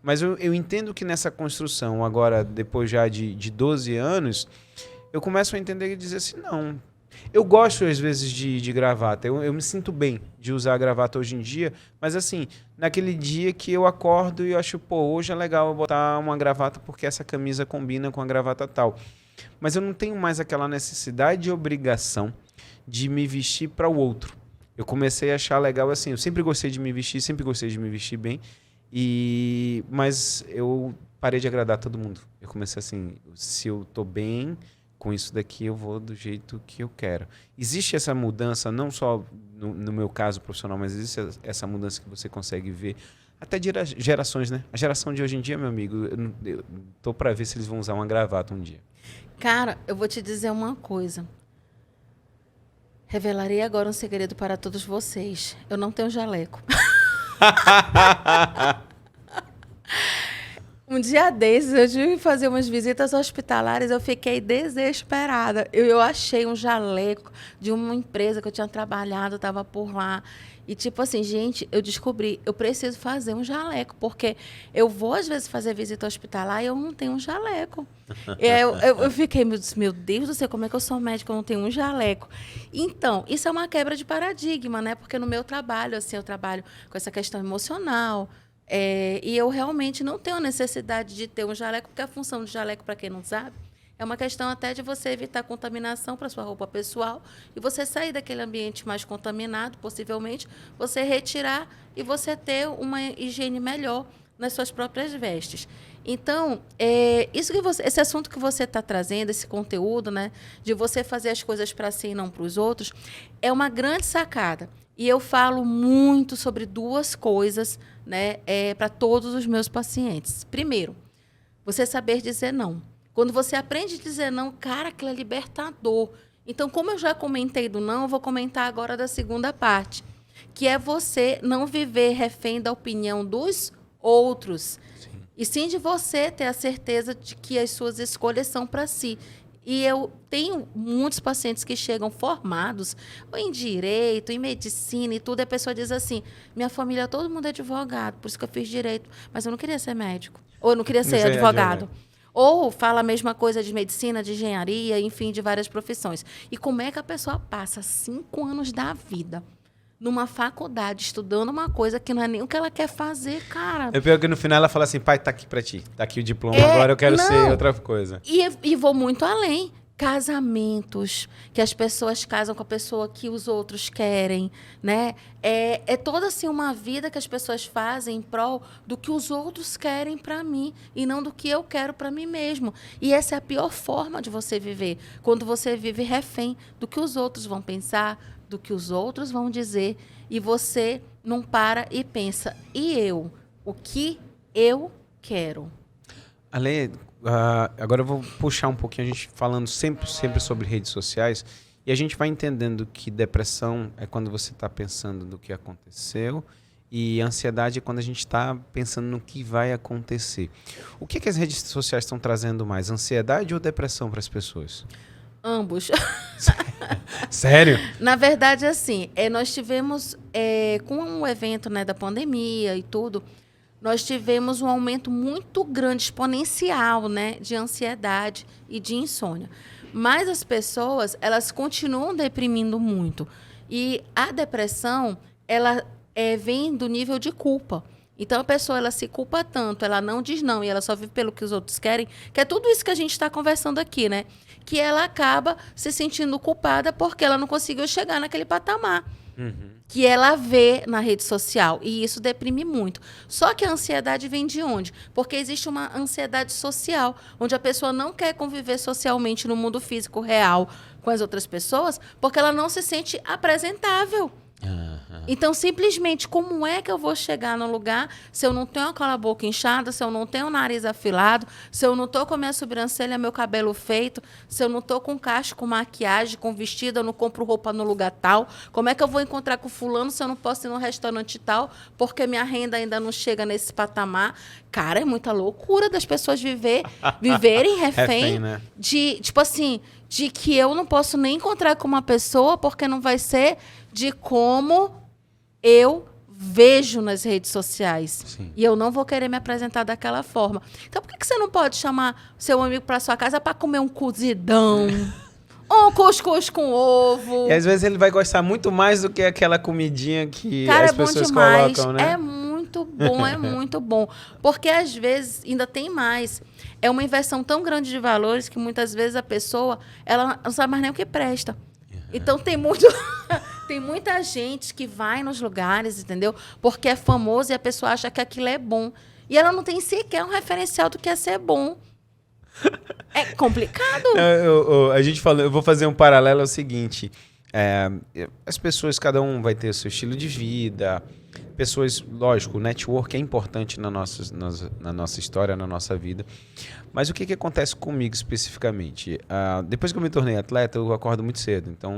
Mas eu entendo que nessa construção, agora, depois já de 12 anos, eu começo a entender e dizer assim, não. Eu gosto, às vezes, de gravata. Eu me sinto bem de usar a gravata hoje em dia. Mas, assim, naquele dia que eu acordo e eu acho, hoje é legal eu botar uma gravata porque essa camisa combina com a gravata tal. Mas eu não tenho mais aquela necessidade e obrigação de me vestir para o outro. Eu comecei a achar legal, assim, eu sempre gostei de me vestir bem. Mas eu parei de agradar todo mundo. Eu comecei assim, se eu tô bem com isso daqui, eu vou do jeito que eu quero. Existe essa mudança, não só no meu caso profissional, mas existe essa mudança que você consegue ver até de gerações, né? A geração de hoje em dia, meu amigo, eu tô para ver se eles vão usar uma gravata um dia. Cara, eu vou te dizer uma coisa. Revelarei agora um segredo para todos vocês. Eu não tenho jaleco. Um dia desses, eu tive que fazer umas visitas hospitalares, eu fiquei desesperada. Eu achei um jaleco de uma empresa que eu tinha trabalhado, estava por lá. E tipo assim, gente, eu descobri, eu preciso fazer um jaleco, porque eu vou às vezes fazer visita hospitalar e eu não tenho um jaleco. Eu fiquei, meu Deus do céu, como é que eu sou médica, eu não tenho um jaleco? Então, isso é uma quebra de paradigma, né? Porque no meu trabalho, assim, eu trabalho com essa questão emocional, E eu realmente não tenho necessidade de ter um jaleco, porque a função do jaleco, para quem não sabe, é uma questão até de você evitar contaminação para sua roupa pessoal e você sair daquele ambiente mais contaminado, possivelmente, você retirar e você ter uma higiene melhor nas suas próprias vestes. Então, esse assunto que você está trazendo, esse conteúdo, né, de você fazer as coisas para si e não para os outros, é uma grande sacada. E eu falo muito sobre duas coisas, né, para todos os meus pacientes. Primeiro, você saber dizer não. Quando você aprende a dizer não, cara, aquilo é libertador. Então, como eu já comentei do não, eu vou comentar agora da segunda parte, que é você não viver refém da opinião dos outros. Sim. E sim de você ter a certeza de que as suas escolhas são para si. E eu tenho muitos pacientes que chegam formados em direito, em medicina e tudo, e a pessoa diz assim, minha família, todo mundo é advogado, por isso que eu fiz direito, mas eu não queria ser médico, ou eu não queria ser advogado. Ou fala a mesma coisa de medicina, de engenharia, enfim, de várias profissões. E como é que a pessoa passa 5 anos da vida numa faculdade, estudando uma coisa que não é nem o que ela quer fazer, cara? É pior que no final ela fala assim, pai, tá aqui pra ti. Tá aqui o diploma, agora eu quero ser outra coisa. E vou muito além. Casamentos, que as pessoas casam com a pessoa que os outros querem, né? É toda assim uma vida que as pessoas fazem em prol do que os outros querem para mim e não do que eu quero para mim mesmo. E essa é a pior forma de você viver, quando você vive refém do que os outros vão pensar, do que os outros vão dizer, e você não para e pensa, e eu? O que eu quero? Ale, agora eu vou puxar um pouquinho, a gente falando sempre sobre redes sociais, e a gente vai entendendo que depressão é quando você está pensando no que aconteceu, e ansiedade é quando a gente está pensando no que vai acontecer. O que as redes sociais estão trazendo mais, ansiedade ou depressão para as pessoas? Ambos. Sério? Na verdade, assim, nós tivemos, com o evento, né, da pandemia e tudo, nós tivemos um aumento muito grande, exponencial, né, de ansiedade e de insônia. Mas as pessoas, elas continuam deprimindo muito. E a depressão, ela vem do nível de culpa. Então, a pessoa, ela se culpa tanto, ela não diz não, e ela só vive pelo que os outros querem, que é tudo isso que a gente está conversando aqui, né? Que ela acaba se sentindo culpada porque ela não conseguiu chegar naquele patamar. Que ela vê na rede social, e isso deprime muito. Só que a ansiedade vem de onde? Porque existe uma ansiedade social, onde a pessoa não quer conviver socialmente no mundo físico real com as outras pessoas, porque ela não se sente apresentável. Então, simplesmente, como é que eu vou chegar no lugar se eu não tenho aquela boca inchada, se eu não tenho o nariz afilado, se eu não estou com a minha sobrancelha, meu cabelo feito, se eu não estou com cacho, com maquiagem, com vestido, eu não compro roupa no lugar tal? Como é que eu vou encontrar com fulano se eu não posso ir num restaurante tal, porque minha renda ainda não chega nesse patamar? Cara, é muita loucura das pessoas viverem refém, né? De, tipo assim, de que eu não posso nem encontrar com uma pessoa porque não vai ser de como eu vejo nas redes sociais. Sim. E eu não vou querer me apresentar daquela forma. Então, por que você não pode chamar seu amigo para sua casa para comer um cozidão? Um cuscuz com ovo? E às vezes ele vai gostar muito mais do que aquela comidinha que as pessoas colocam, né? É muito bom, é muito bom. Porque às vezes ainda tem mais. É uma inversão tão grande de valores que muitas vezes a pessoa ela não sabe mais nem o que presta. Então tem muita gente que vai nos lugares, entendeu? Porque é famoso e a pessoa acha que aquilo é bom. E ela não tem sequer um referencial do que é ser bom. É complicado. Eu vou fazer um paralelo, é o seguinte. As pessoas, cada um vai ter o seu estilo de vida. Pessoas, lógico, o network é importante na nossa história, na nossa vida. Mas o que acontece comigo especificamente? Depois que eu me tornei atleta, eu acordo muito cedo. Então,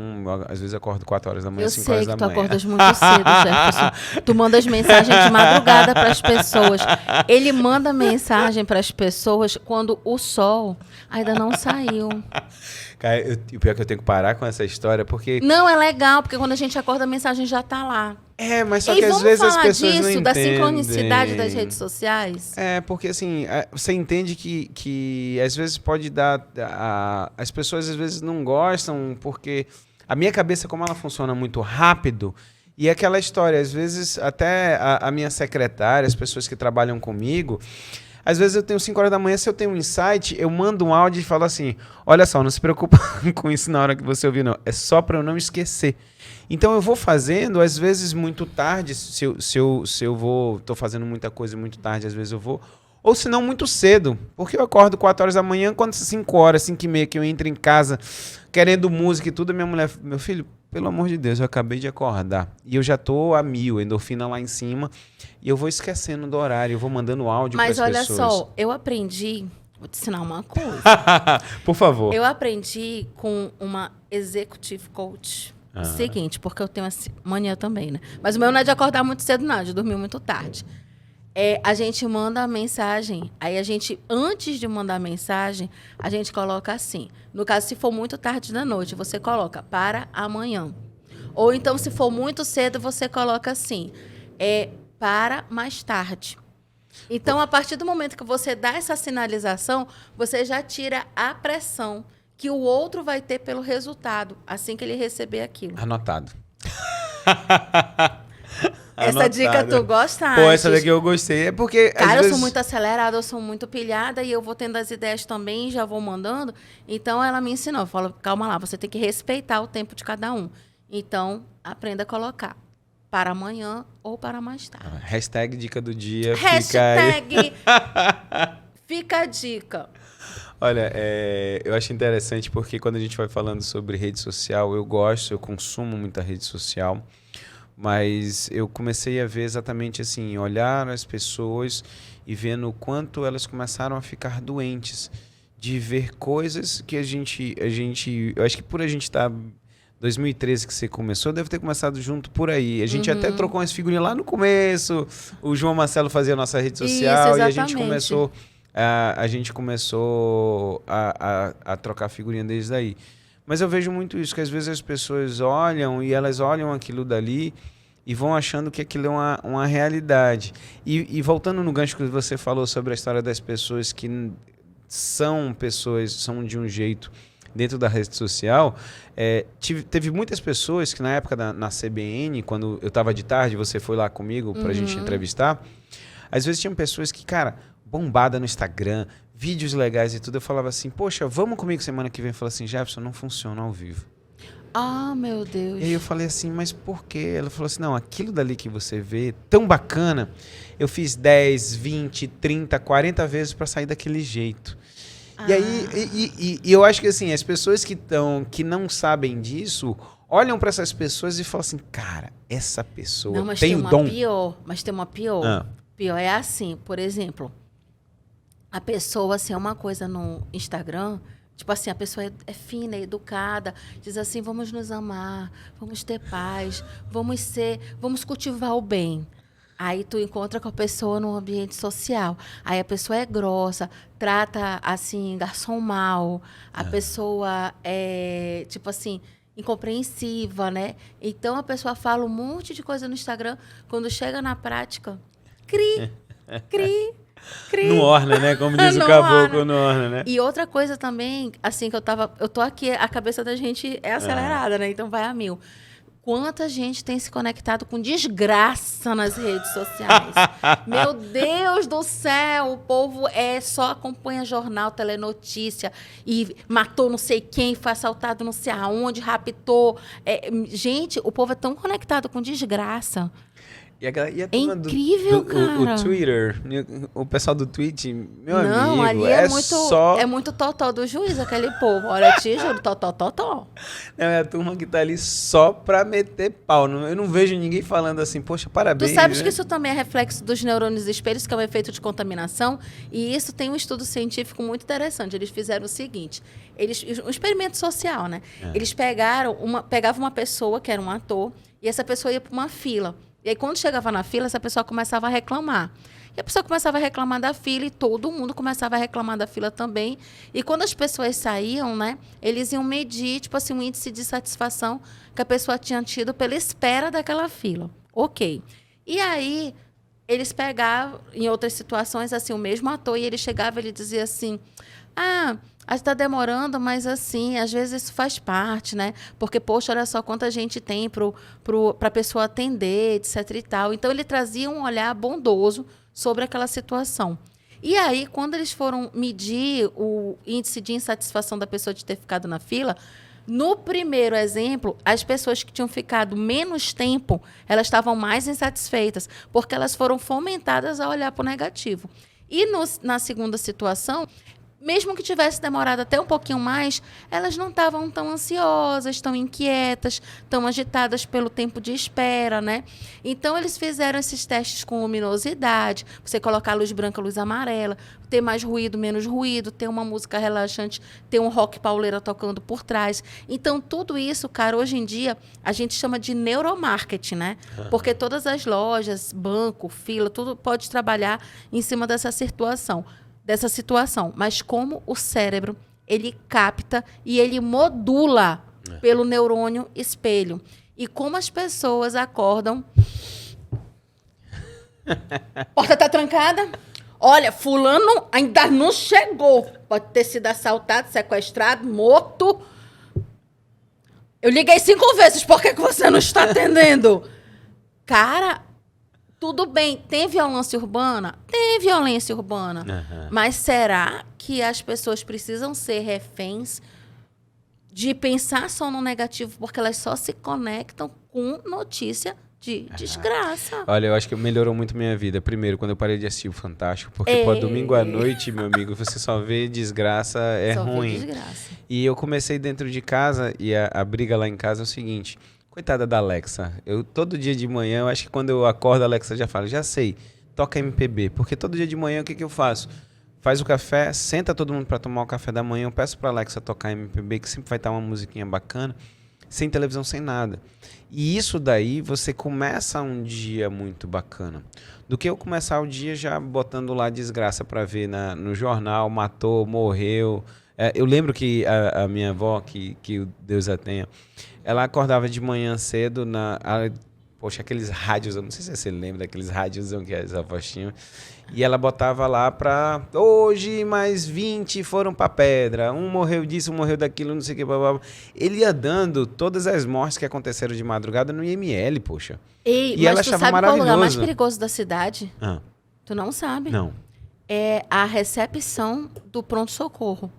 às vezes eu acordo 4 horas da manhã, 5 horas da manhã. Eu sei que tu acordas muito cedo, Jefferson. Tu mandas mensagem de madrugada para as pessoas. Ele manda mensagem para as pessoas quando o sol ainda não saiu. Cara, o pior é que eu tenho que parar com essa história, porque... Não, é legal, porque quando a gente acorda, a mensagem já tá lá. Mas só que às vezes as pessoas não entendem. Da sincronicidade das redes sociais? Porque assim, você entende que às vezes pode dar... As pessoas às vezes não gostam, porque a minha cabeça, como ela funciona muito rápido, E aquela história, às vezes, até a minha secretária, as pessoas que trabalham comigo, às vezes eu tenho 5 horas da manhã, se eu tenho um insight, eu mando um áudio e falo assim, olha só, não se preocupa com isso na hora que você ouvir, não. É só para eu não esquecer. Então eu vou fazendo, às vezes muito tarde, se eu vou, tô fazendo muita coisa muito tarde, às vezes eu vou, ou se não muito cedo, porque eu acordo 4 horas da manhã, quando 5 horas, 5 e meia que eu entro em casa querendo música e tudo, minha mulher, meu filho, pelo amor de Deus, eu acabei de acordar e eu já tô a 1000, endorfina lá em cima, e eu vou esquecendo do horário, eu vou mandando áudio para as pessoas. Mas olha só, eu aprendi, vou te ensinar uma coisa. Por favor. Eu aprendi com uma executive coach. O seguinte, porque eu tenho essa mania também, né? Mas o meu não é de acordar muito cedo, não, de dormir muito tarde. A gente manda a mensagem, aí a gente, antes de mandar a mensagem, a gente coloca assim. No caso, se for muito tarde da noite, você coloca para amanhã. Ou então, se for muito cedo, você coloca assim, para mais tarde. Então, a partir do momento que você dá essa sinalização, você já tira a pressão que o outro vai ter pelo resultado, assim que ele receber aquilo. Anotado. Essa dica tu gosta? Pô, essa daqui eu gostei. É porque, cara, às eu vezes... sou muito acelerada, eu sou muito pilhada e eu vou tendo as ideias também e já vou mandando. Então, ela me ensinou. Falou, calma lá, você tem que respeitar o tempo de cada um. Então, aprenda a colocar para amanhã ou para mais tarde. Hashtag dica do dia. Hashtag fica a dica. Olha, eu acho interessante porque quando a gente vai falando sobre rede social, eu consumo muita rede social, mas eu comecei a ver exatamente assim, olhar as pessoas e vendo o quanto elas começaram a ficar doentes, de ver coisas que a gente eu acho que por a gente estar 2013 que você começou, deve ter começado junto por aí. A gente até trocou umas figurinhas lá no começo, o João Marcelo fazia a nossa rede social. Isso, e a gente começou a trocar figurinha desde aí. Mas eu vejo muito isso, que às vezes as pessoas olham e elas olham aquilo dali e vão achando que aquilo é uma realidade. E voltando no gancho que você falou sobre a história das pessoas que são de um jeito dentro da rede social, teve muitas pessoas que na época na CBN, quando eu estava de tarde, você foi lá comigo para a gente entrevistar, às vezes tinham pessoas que, cara, bombada no Instagram, vídeos legais e tudo, eu falava assim, poxa, vamos comigo semana que vem? Eu falei assim, Jefferson, não funciona ao vivo. Ah, meu Deus. E aí eu falei assim, mas por quê? Ela falou assim, não, aquilo dali que você vê, tão bacana, eu fiz 10, 20, 30, 40 vezes para sair daquele jeito. E aí, e eu acho que assim, as pessoas que não sabem disso, olham para essas pessoas e falam assim, cara, essa pessoa tem o dom. Mas tem uma pior. Pior é assim, por exemplo, a pessoa, assim, é uma coisa no Instagram, tipo assim, a pessoa é fina, é educada, diz assim, vamos nos amar, vamos ter paz, vamos cultivar o bem. Aí tu encontra com a pessoa no ambiente social. Aí a pessoa é grossa, trata, assim, garçom mal. A pessoa é, tipo assim, incompreensiva, né? Então, a pessoa fala um monte de coisa no Instagram. Quando chega na prática, cri. Não orna, né? Como diz o caboclo, não orna, né? E outra coisa também, assim, que eu tô aqui, a cabeça da gente é acelerada, né? Então, vai a 1000. Quanta gente tem se conectado com desgraça nas redes sociais. Meu Deus do céu, o povo só acompanha jornal, telenotícia, e matou não sei quem, foi assaltado não sei aonde, raptou. Gente, o povo é tão conectado com desgraça. E a incrível, cara. O Twitter, o pessoal do Twitch, meu amigo, ali é muito totó do juiz, aquele povo. Olha, te juro, totó. Não, é a turma que tá ali só pra meter pau. Eu não vejo ninguém falando assim, poxa, parabéns. Tu sabes que isso também é reflexo dos neurônios espelhos, que é um efeito de contaminação, e isso tem um estudo científico muito interessante. Eles fizeram o seguinte, um experimento social, né? Eles pegavam uma pessoa que era um ator, e essa pessoa ia pra uma fila. E aí, quando chegava na fila, essa pessoa começava a reclamar. E a pessoa começava a reclamar da fila e todo mundo começava a reclamar da fila também. E quando as pessoas saíam, né, eles iam medir, tipo assim, um índice de satisfação que a pessoa tinha tido pela espera daquela fila. Ok. E aí, eles pegavam, em outras situações, assim, o mesmo ator, e ele chegava e ele dizia assim, Está demorando, mas assim, às vezes isso faz parte, né? Porque, poxa, olha só quanta gente tem para a pessoa atender, etc e tal. Então, ele trazia um olhar bondoso sobre aquela situação. E aí, quando eles foram medir o índice de insatisfação da pessoa de ter ficado na fila, no primeiro exemplo, as pessoas que tinham ficado menos tempo, elas estavam mais insatisfeitas, porque elas foram fomentadas a olhar para o negativo. E na segunda situação, mesmo que tivesse demorado até um pouquinho mais, elas não estavam tão ansiosas, tão inquietas, tão agitadas pelo tempo de espera, né? Então, eles fizeram esses testes com luminosidade, você colocar luz branca, luz amarela, ter mais ruído, menos ruído, ter uma música relaxante, ter um rock pauleira tocando por trás. Então, tudo isso, cara, hoje em dia, a gente chama de neuromarketing, né? Porque todas as lojas, banco, fila, tudo pode trabalhar em cima dessa situação. Mas como o cérebro, ele capta e ele modula pelo neurônio espelho. E como as pessoas acordam... Porta tá trancada? Olha, fulano ainda não chegou. Pode ter sido assaltado, sequestrado, morto. Eu liguei 5 vezes, por que você não está atendendo? Cara... Tudo bem, tem violência urbana? Tem violência urbana. Mas será que as pessoas precisam ser reféns de pensar só no negativo porque elas só se conectam com notícia de desgraça? Olha, eu acho que melhorou muito minha vida. Primeiro, quando eu parei de assistir o Fantástico, porque pô, domingo à noite, meu amigo, você só vê desgraça, é só ruim. Vê desgraça. E eu comecei dentro de casa, e a briga lá em casa é o seguinte... Coitada da Alexa. Todo dia de manhã, eu acho que quando eu acordo, a Alexa já fala, já sei, toca MPB. Porque todo dia de manhã, o que eu faço? Faz o café, senta todo mundo para tomar o café da manhã, eu peço pra Alexa tocar MPB, que sempre vai estar uma musiquinha bacana, sem televisão, sem nada. E isso daí, você começa um dia muito bacana. Do que eu começar o dia já botando lá desgraça para ver no jornal, matou, morreu... Eu lembro que a minha avó, que Deus a tenha, ela acordava de manhã cedo poxa, aqueles rádios, eu não sei se você lembra daqueles rádios que as avós tinham, e ela botava lá pra, hoje mais 20 foram pra pedra, um morreu disso, um morreu daquilo, não sei o que, blá, blá, blá. Ele ia dando todas as mortes que aconteceram de madrugada no IML, poxa. Ei, e ela mas tu achava sabe qual é o maravilhoso. lugar mais perigoso da cidade? Tu não sabe? Não. É a recepção do pronto-socorro.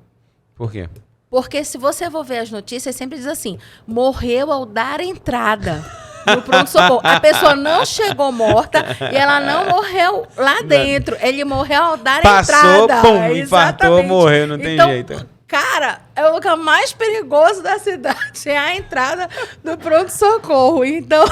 Por quê? Porque se você for ver as notícias, sempre diz assim, morreu ao dar entrada no pronto-socorro. A pessoa não chegou morta e ela não morreu lá dentro. Ele morreu ao dar entrada. Passou, pum, infartou, morreu, não tem jeito. Cara, é o lugar mais perigoso da cidade, é a entrada do pronto-socorro. Então...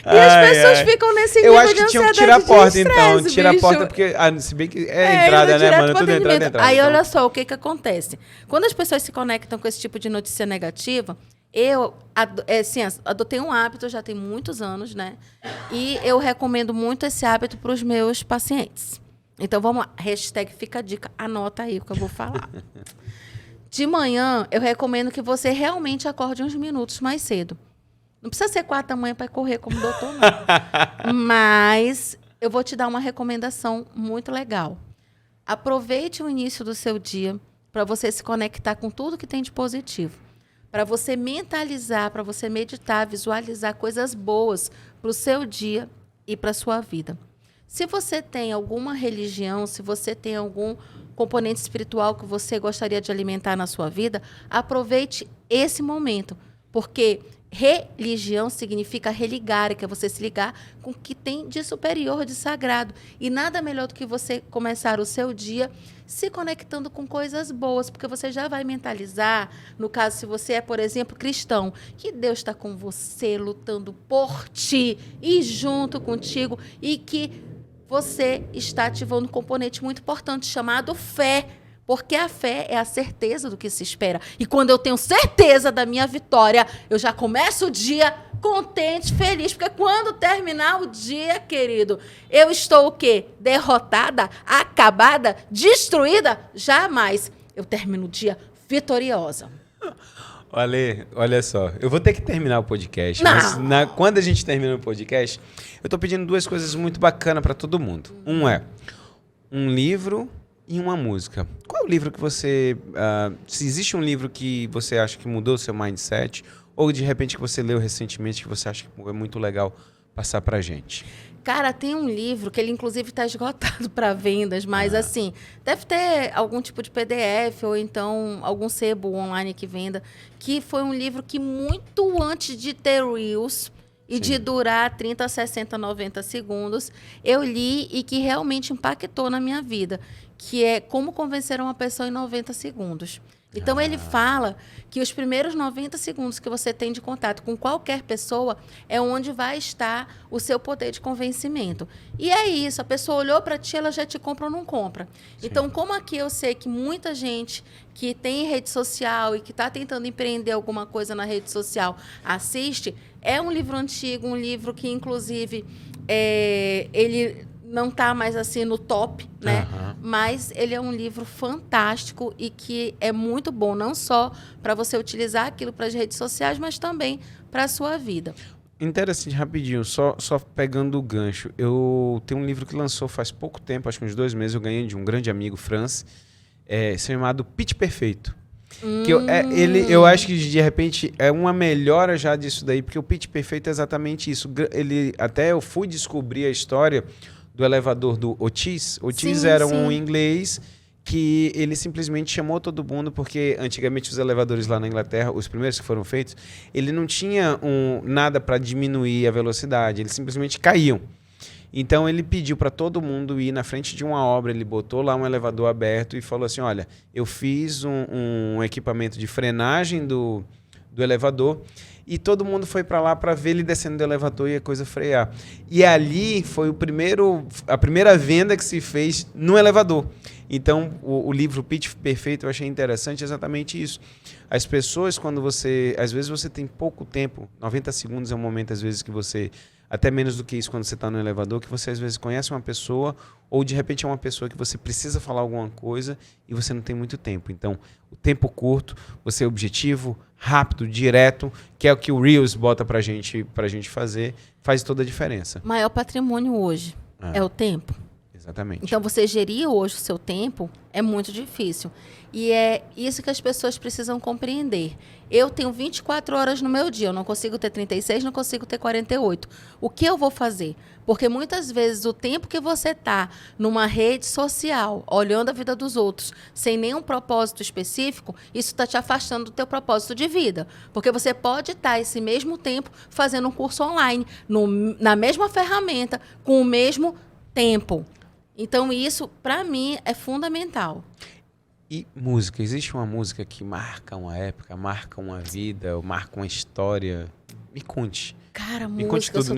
E as pessoas ficam nesse nível de ansiedade. Eu acho que tinham que tirar a porta, então. Tira a porta, porque, se bem que é entrada, né, mano? Tudo entrada. Aí, olha só, o que acontece? Quando as pessoas se conectam com esse tipo de notícia negativa, eu adotei um hábito, já tem muitos anos, né? E eu recomendo muito esse hábito para os meus pacientes. Então, vamos lá. Hashtag fica a dica. Anota aí o que eu vou falar. De manhã, eu recomendo que você realmente acorde uns minutos mais cedo. Não precisa ser 4 da manhã para correr como doutor, não. Mas eu vou te dar uma recomendação muito legal. Aproveite o início do seu dia para você se conectar com tudo que tem de positivo. Para você mentalizar, para você meditar, visualizar coisas boas para o seu dia e para a sua vida. Se você tem alguma religião, se você tem algum componente espiritual que você gostaria de alimentar na sua vida, aproveite esse momento, porque... Religião significa religar, que é você se ligar com o que tem de superior, de sagrado. E nada melhor do que você começar o seu dia se conectando com coisas boas, porque você já vai mentalizar, no caso, se você é, por exemplo, cristão, que Deus está com você, lutando por ti e junto contigo, e que você está ativando um componente muito importante chamado fé. Porque a fé é a certeza do que se espera. E quando eu tenho certeza da minha vitória, eu já começo o dia contente, feliz. Porque quando terminar o dia, querido, eu estou o quê? Derrotada, acabada, destruída? Jamais. Eu termino o dia vitoriosa. Olha só, eu vou ter que terminar o podcast, mas quando a gente termina o podcast, eu tô pedindo 2 coisas muito bacanas para todo mundo. Um é um livro em uma música. Qual é o livro que você... se existe um livro que você acha que mudou o seu mindset, ou de repente que você leu recentemente que você acha que é muito legal passar pra gente? Cara, tem um livro que ele, inclusive, está esgotado para vendas, mas, assim, deve ter algum tipo de PDF ou então algum sebo online que venda, que foi um livro que, muito antes de ter Reels e de durar 30, 60, 90 segundos, eu li e que realmente impactou na minha vida, que é Como Convencer uma Pessoa em 90 Segundos. Então, ele fala que os primeiros 90 segundos que você tem de contato com qualquer pessoa é onde vai estar o seu poder de convencimento. E é isso, a pessoa olhou para ti, ela já te compra ou não compra. Sim. Então, como aqui eu sei que muita gente que tem rede social e que está tentando empreender alguma coisa na rede social assiste, é um livro antigo, um livro que, inclusive, ele não está mais assim no top, né? Mas ele é um livro fantástico e que é muito bom, não só para você utilizar aquilo para as redes sociais, mas também para a sua vida. Interessante, rapidinho, só pegando o gancho. Eu tenho um livro que lançou faz pouco tempo, acho que uns 2 meses, eu ganhei de um grande amigo, Franz, chamado Pitch Perfeito. Que eu acho que, de repente, é uma melhora já disso daí, porque o Pitch Perfeito é exatamente isso. Até eu fui descobrir a história do elevador do Otis. Otis era um inglês que ele simplesmente chamou todo mundo, porque antigamente os elevadores lá na Inglaterra, os primeiros que foram feitos, ele não tinha nada para diminuir a velocidade, eles simplesmente caíam. Então ele pediu para todo mundo ir na frente de uma obra, ele botou lá um elevador aberto e falou assim, olha, eu fiz um equipamento de frenagem do elevador, e todo mundo foi para lá para ver ele descendo do elevador e a coisa frear. E ali foi a primeira venda que se fez no elevador. Então, o livro Pitch Perfeito eu achei interessante exatamente isso. As pessoas, às vezes você tem pouco tempo, 90 segundos é um momento, às vezes, que você, até menos do que isso quando você está no elevador, que você às vezes conhece uma pessoa, ou de repente é uma pessoa que você precisa falar alguma coisa e você não tem muito tempo. Então, o tempo curto, você é objetivo, rápido, direto, que é o que o Reels bota pra gente fazer, faz toda a diferença. O maior patrimônio hoje é o tempo. Exatamente. Então, você gerir hoje o seu tempo é muito difícil. E é isso que as pessoas precisam compreender. Eu tenho 24 horas no meu dia, eu não consigo ter 36, não consigo ter 48. O que eu vou fazer? Porque muitas vezes o tempo que você está numa rede social, olhando a vida dos outros, sem nenhum propósito específico, isso está te afastando do teu propósito de vida. Porque você pode estar esse mesmo tempo fazendo um curso online, na mesma ferramenta, com o mesmo tempo. Então, isso, para mim, é fundamental. E música? Existe uma música que marca uma época, marca uma vida, ou marca uma história? Me conte. Cara, Me música, conte tudo,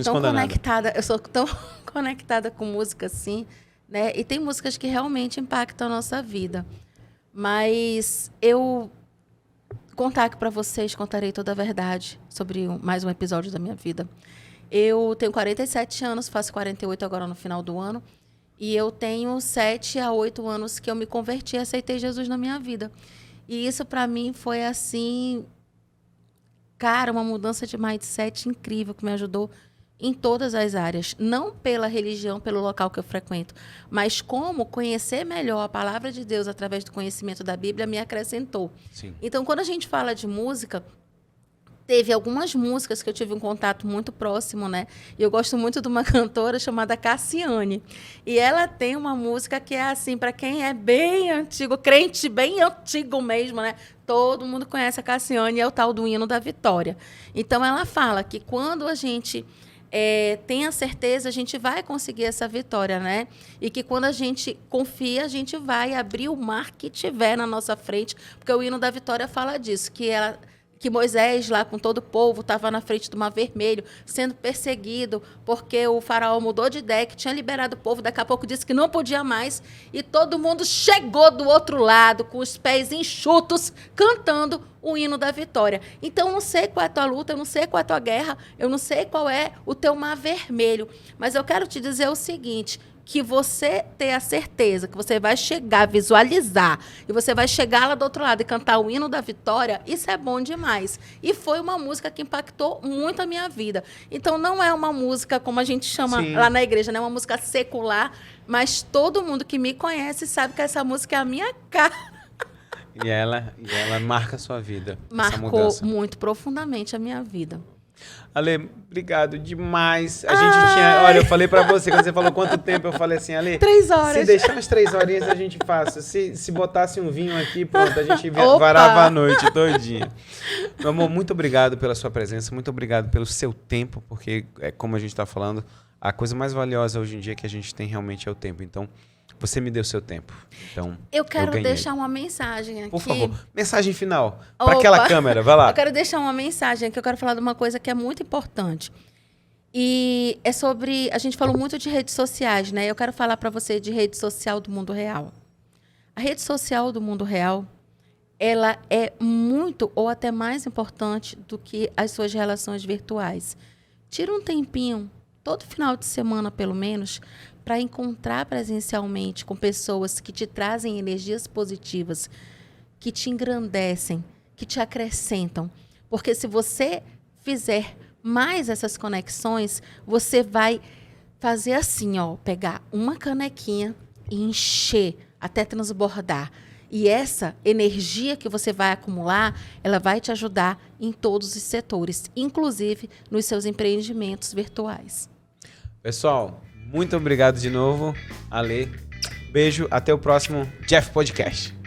eu sou tão conectada com música, assim, né? E tem músicas que realmente impactam a nossa vida. Mas eu contar aqui para vocês, contarei toda a verdade sobre mais um episódio da minha vida. Eu tenho 47 anos, faço 48 agora no final do ano. E eu tenho 7 a 8 anos que eu me converti e aceitei Jesus na minha vida. E isso, para mim, foi, assim, cara, uma mudança de mindset incrível que me ajudou em todas as áreas. Não pela religião, pelo local que eu frequento, mas como conhecer melhor a palavra de Deus através do conhecimento da Bíblia me acrescentou. Sim. Então, quando a gente fala de música, teve algumas músicas que eu tive um contato muito próximo, né? E eu gosto muito de uma cantora chamada Cassiane. E ela tem uma música que é assim, para quem é bem antigo, crente bem antigo mesmo, né? Todo mundo conhece a Cassiane, é o tal do hino da vitória. Então, ela fala que quando a gente tem a certeza, a gente vai conseguir essa vitória, né? E que quando a gente confia, a gente vai abrir o mar que tiver na nossa frente, porque o hino da vitória fala disso, que Moisés, lá com todo o povo, estava na frente do Mar Vermelho, sendo perseguido, porque o faraó mudou de ideia, que tinha liberado o povo, daqui a pouco disse que não podia mais, e todo mundo chegou do outro lado, com os pés enxutos, cantando o hino da vitória. Então, eu não sei qual é a tua luta, eu não sei qual é a tua guerra, eu não sei qual é o teu Mar Vermelho, mas eu quero te dizer o seguinte, que você ter a certeza que você vai chegar, visualizar, e você vai chegar lá do outro lado e cantar o hino da vitória, isso é bom demais. E foi uma música que impactou muito a minha vida. Então, não é uma música, como a gente chama Sim. lá na igreja, não é uma música secular, mas todo mundo que me conhece sabe que essa música é a minha cara. E ela marca a sua vida. Essa Marcou mudança. muito profundamente a minha vida. Ale, obrigado demais. A gente tinha... Olha, eu falei pra você, quando você falou quanto tempo, eu falei assim, Ale... 3 horas. Se deixar umas 3 horinhas, a gente passa. Se botasse um vinho aqui, pronto, a gente Opa! varava a noite todinha. Meu amor, muito obrigado pela sua presença, muito obrigado pelo seu tempo, porque, como a gente tá falando, a coisa mais valiosa hoje em dia que a gente tem realmente é o tempo. Então, você me deu seu tempo. Então, Eu quero ganhei. deixar uma mensagem aqui. Por favor, mensagem final. Opa! Para aquela câmera, vai lá. Eu quero deixar uma mensagem aqui, eu quero falar de uma coisa que é muito importante. E é sobre... A gente falou muito de redes sociais, né? Eu quero falar para você de rede social do mundo real. A rede social do mundo real, ela é muito ou até mais importante do que as suas relações virtuais. Tira um tempinho, todo final de semana pelo menos, para encontrar presencialmente com pessoas que te trazem energias positivas, que te engrandecem, que te acrescentam. Porque se você fizer mais essas conexões, você vai fazer assim, ó, pegar uma canequinha e encher até transbordar. E essa energia que você vai acumular, ela vai te ajudar em todos os setores, inclusive nos seus empreendimentos virtuais. Pessoal, muito obrigado de novo. Ale, beijo, até o próximo Jeff Podcast.